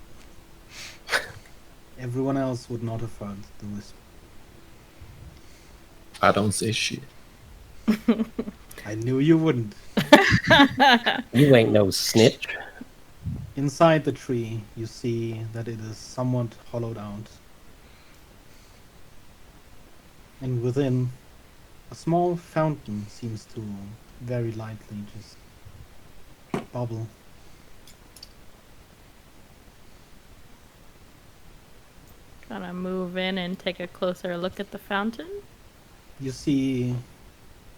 Everyone else would not have heard the whisper. I don't say shit. I knew you wouldn't. You ain't no snitch. Inside the tree, you see that it is somewhat hollowed out. And within, a small fountain seems to very lightly just bubble. Gonna move in and take a closer look at the fountain. You see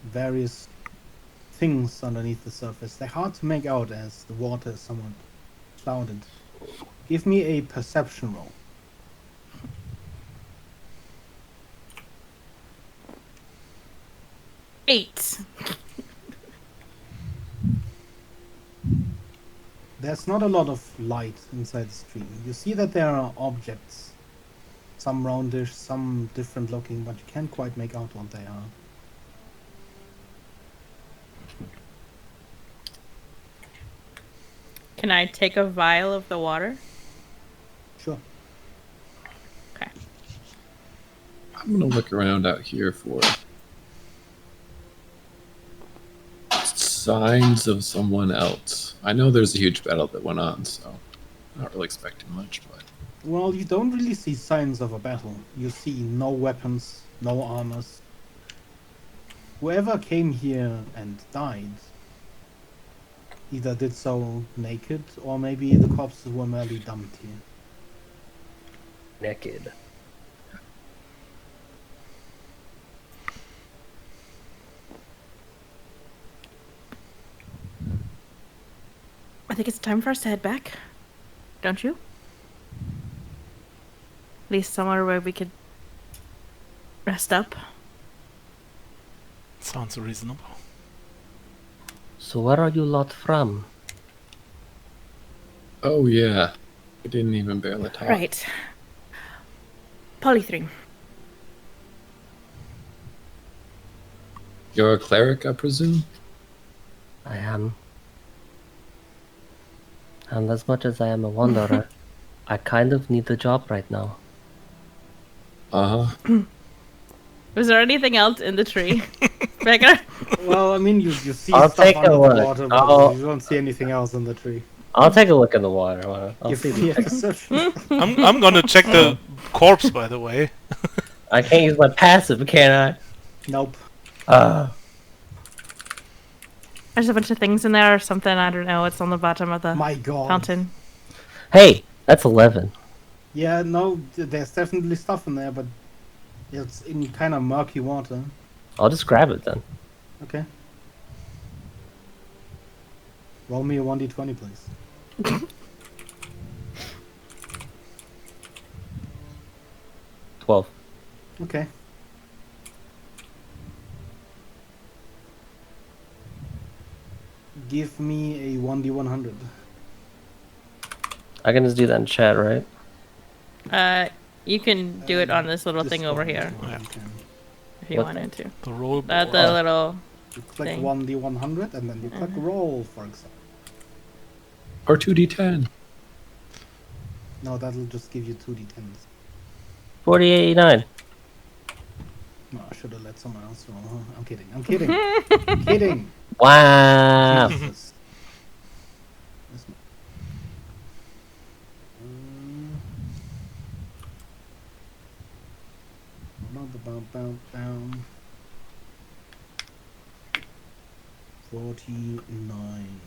various things underneath the surface. They're hard to make out as the water is somewhat clouded. Give me a perception roll. Eight. There's not a lot of light inside the stream. You see that there are objects, some roundish, some different looking, but you can't quite make out what they are. Can I take a vial of the water? Sure. Okay. I'm gonna look around out here for signs of someone else. I know there's a huge battle that went on, so I'm not really expecting much, but Well, you don't really see signs of a battle. You see no weapons, no armors. Whoever came here and died either did so naked, or maybe the corpses were merely dumped here. Naked. I think it's time for us to head back. Don't you? At least somewhere where we could rest up. Sounds reasonable. So where are you lot from? oh yeah, we didn't even barely talk. Right. Polythreme. You're a cleric, I presume. I am. And as much as I am a wanderer, I kind of need the job right now. Uh huh. Was there anything else in the tree? Becca? Well, I mean, you see I'll stuff take a under the look. water, but I'll- you don't see anything else in the tree. I'll take a look in the water. I'll Give see. me a perception. I'm gonna check the corpse, by the way. I can't use my passive, can Nope. I? There's a bunch of things in there or something. I don't know. It's on the bottom of the My god. fountain. Hey, that's 11. Yeah, no, there's definitely stuff in there, but it's in kind of murky water. I'll just grab it then. Okay. Roll me a 1d20, please. 12. Okay. Give me a 1d100. I can just do that in chat, right? You can do it on this little This thing over one, here this one you can. if you What? wanted to. The roll. The little. You click Thing. 1d100 and then you click roll, for example. Or 2d10. No, that'll just give you 2d10s. 4089. No, I should have let someone else roll. Huh? I'm kidding. I'm kidding. I'm kidding. Wow. Jesus. This one. Down. 49.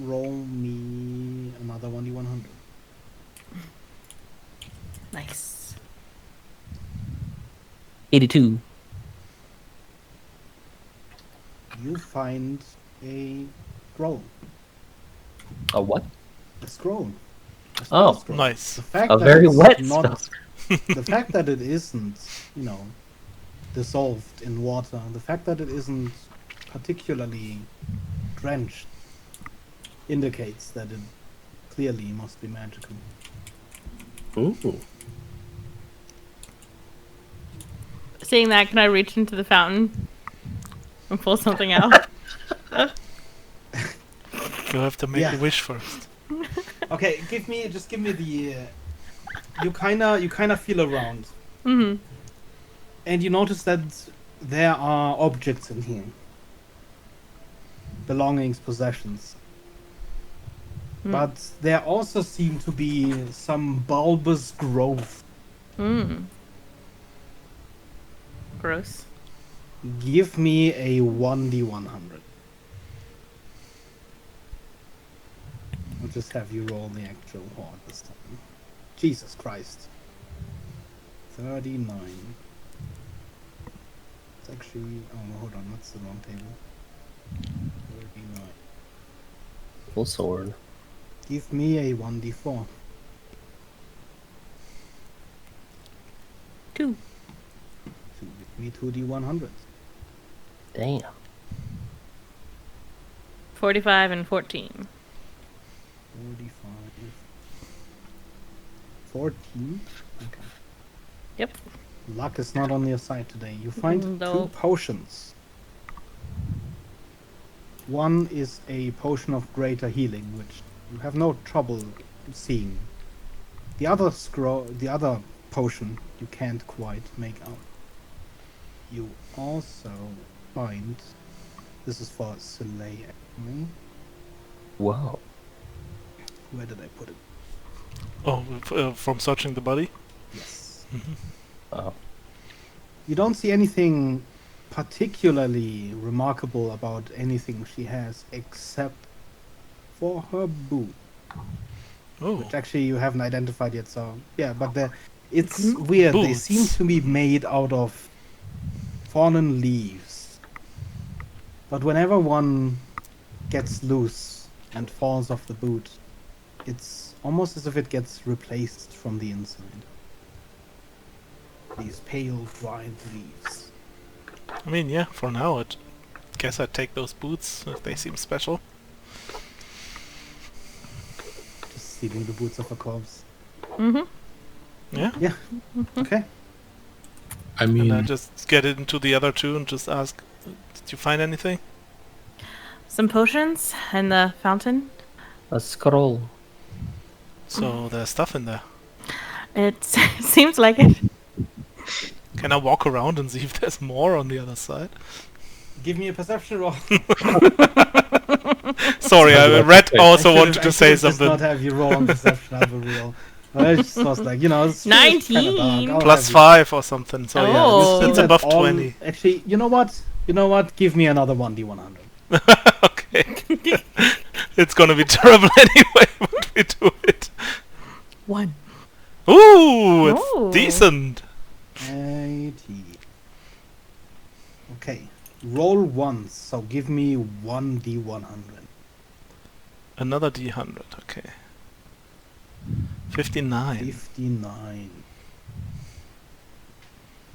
Roll me another 1d100. Nice. 82. You find a scroll. A what? A scroll. A Oh, scroll. nice. The fact A that very it's wet not, spell. the fact that it isn't, dissolved in water, the fact that it isn't particularly drenched, indicates that it clearly must be magical. Ooh. Seeing that, can I reach into the fountain and pull something out? You have to make Yeah. a wish first. Okay, give me the. You kinda feel around, Mm-hmm. and you notice that there are objects in here, belongings, possessions. But there also seem to be some bulbous growth. Gross. Give me a 1d100. I'll just have you roll the actual horde this time. Jesus Christ. 39. It's actually... Oh, hold on, that's the wrong table. 39. Full sword. Give me a 1d4. 2. So give me 2d100. Damn. 45 and 14. 45. 14? Okay. Yep. Luck is not on your side today. You find two Nope. potions. One is a potion of greater healing, which you have no trouble seeing. The other potion you can't quite make out. You also find, this is for Soleil actually. Whoa. Where did I put it? Oh, from searching the body? Yes. Oh. You don't see anything particularly remarkable about anything she has except for her boot, Oh, which actually you haven't identified yet. So yeah, but it's weird. They seem Boots. to be made out of fallen leaves, but whenever one gets loose and falls off the boot, it's almost as if it gets replaced from the inside. These pale, dried leaves. I mean, yeah, for now, I guess I'd take those boots if they seem special. Just stealing the boots of a corpse. Mm-hmm. Yeah? Yeah. Okay. I And mean, I just get into the other two and just ask, did you find anything? Some potions in the fountain. A scroll. So there's stuff in there. It seems like it. Can I walk around and see if there's more on the other side? Give me a perception roll. Sorry, Red also wanted to say Just not something. have you roll on perception. I have a real. I just was like, it's 19. I'll Plus have 5 or something. So Oh. yeah, you. it's See above that all- 20. Actually, you know what? Give me another 1d100. Okay. It's gonna be terrible anyway when we do it. 1. Ooh, it's Ooh. decent. 80. Okay. Roll once, so give me 1d100. Another D100, okay. 59. 59.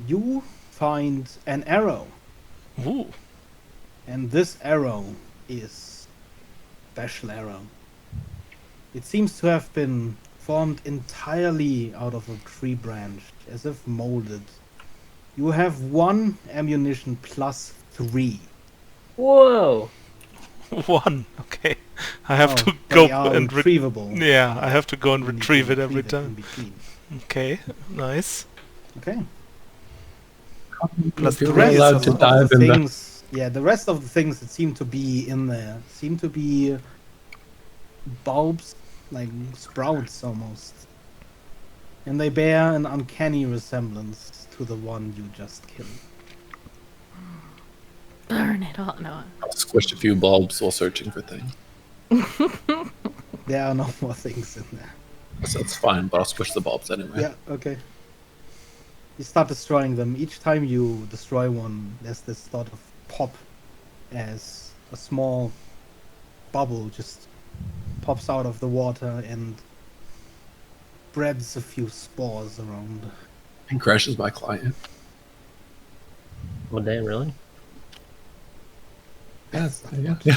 You find an arrow, Ooh. and this arrow is special arrow. It seems to have been formed entirely out of a tree branch, as if molded. You have 1 ammunition plus 3. Whoa. 1, okay. I have to They go are and retrievable. yeah, I have to go and You need to retrieve it every retrieve it in time. between. Okay, nice. Okay. Plus If you're the rest allowed of to the dive in the... things, yeah, the rest of the things that seem to be in there seem to be bulbs, like sprouts almost. And they bear an uncanny resemblance to the one you just killed. Burn it all. No. I'll squish a few bulbs while searching for things. There are no more things in there. So that's fine, but I'll squish the bulbs anyway. Yeah, okay. You start destroying them. Each time you destroy one, there's this sort of pop as a small bubble just pops out of the water and spreads a few spores around. And crashes my client. Would they really? Yes, yeah.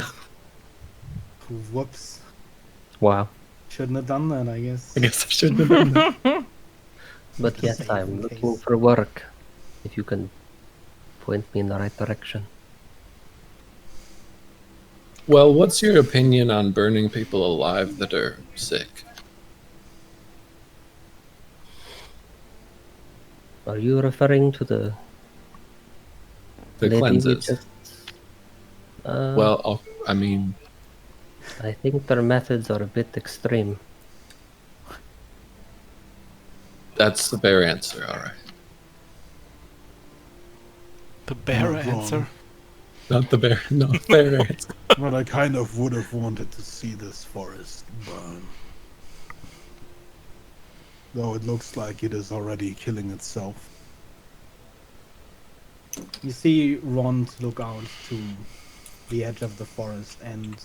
Whoops. Wow. Shouldn't have done that, I guess. I guess I shouldn't have done that. But Just yes, save I'm in looking case. for work. If you can point me in the right direction. Well, what's your opinion on burning people alive that are sick? Are you referring to the The lady we cleanses. just- Well, I mean, I think their methods are a bit extreme. that's the bare answer, alright. The bear Not wrong. answer. Not the bare, no, fair answer. But I kind of would have wanted to see this forest burn. Though it looks like it is already killing itself. You see Rond look out to the edge of the forest, and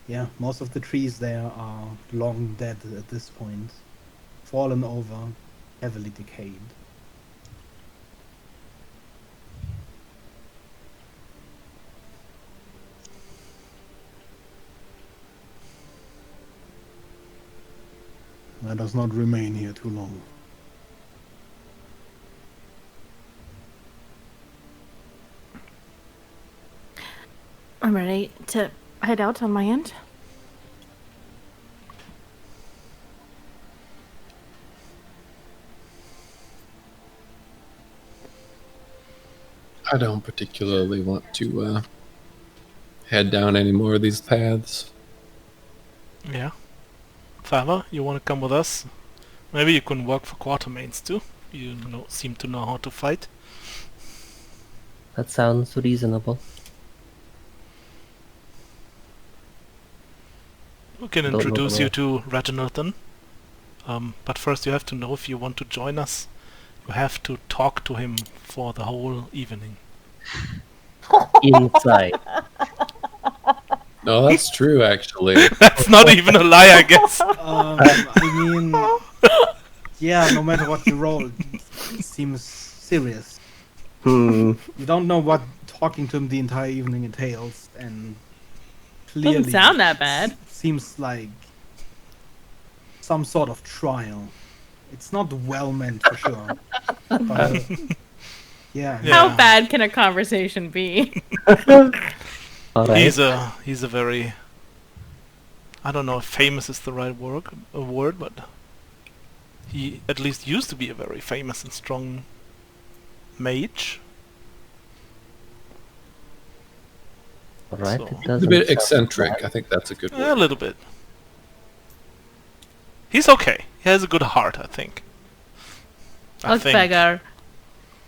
yeah, most of the trees there are long dead at this point, fallen over, heavily decayed. Let us not remain here too long. I'm ready to head out on my end. I don't particularly want to head down any more of these paths. Yeah. Thava, you want to come with us? Maybe you can work for Quartermains too. You seem to know how to fight. That sounds reasonable. We can Don't know introduce the you to Reginaldton. But first you have to know if you want to join us. You have to talk to him for the whole evening. Inside. No, that's true, actually. That's not even a lie, I guess. I mean, yeah, no matter what you roll, it seems serious. You don't know what talking to him the entire evening entails, and clearly Doesn't sound that bad. seems like some sort of trial. It's not well meant for sure. But, yeah. How Yeah. bad can a conversation be? All right. He's a very, I don't know if famous is the right word, but he at least used to be a very famous and strong mage. All right. So- It He's a doesn't bit sound eccentric. bad. I think that's a good A word. little bit. He's okay. He has a good heart, I think. I Look, think. beggar.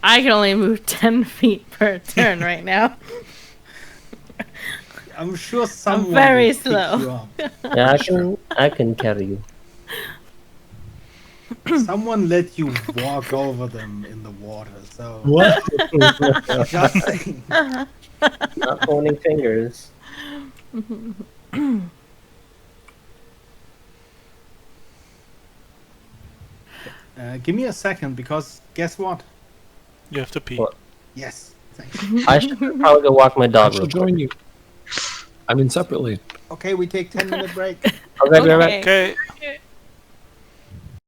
I can only move 10 feet per turn right now. I'm sure someone very will pick slow. you up. Yeah, I can carry you. Someone let you walk over them in the water, so What? just saying. Not pointing fingers. Give me a second, because guess what? You have to pee. What? Yes, thanks. I should probably go walk my I dog real should quick. join you. I mean, separately. Okay, we take 10-minute break. Okay, be right back. Okay. Okay.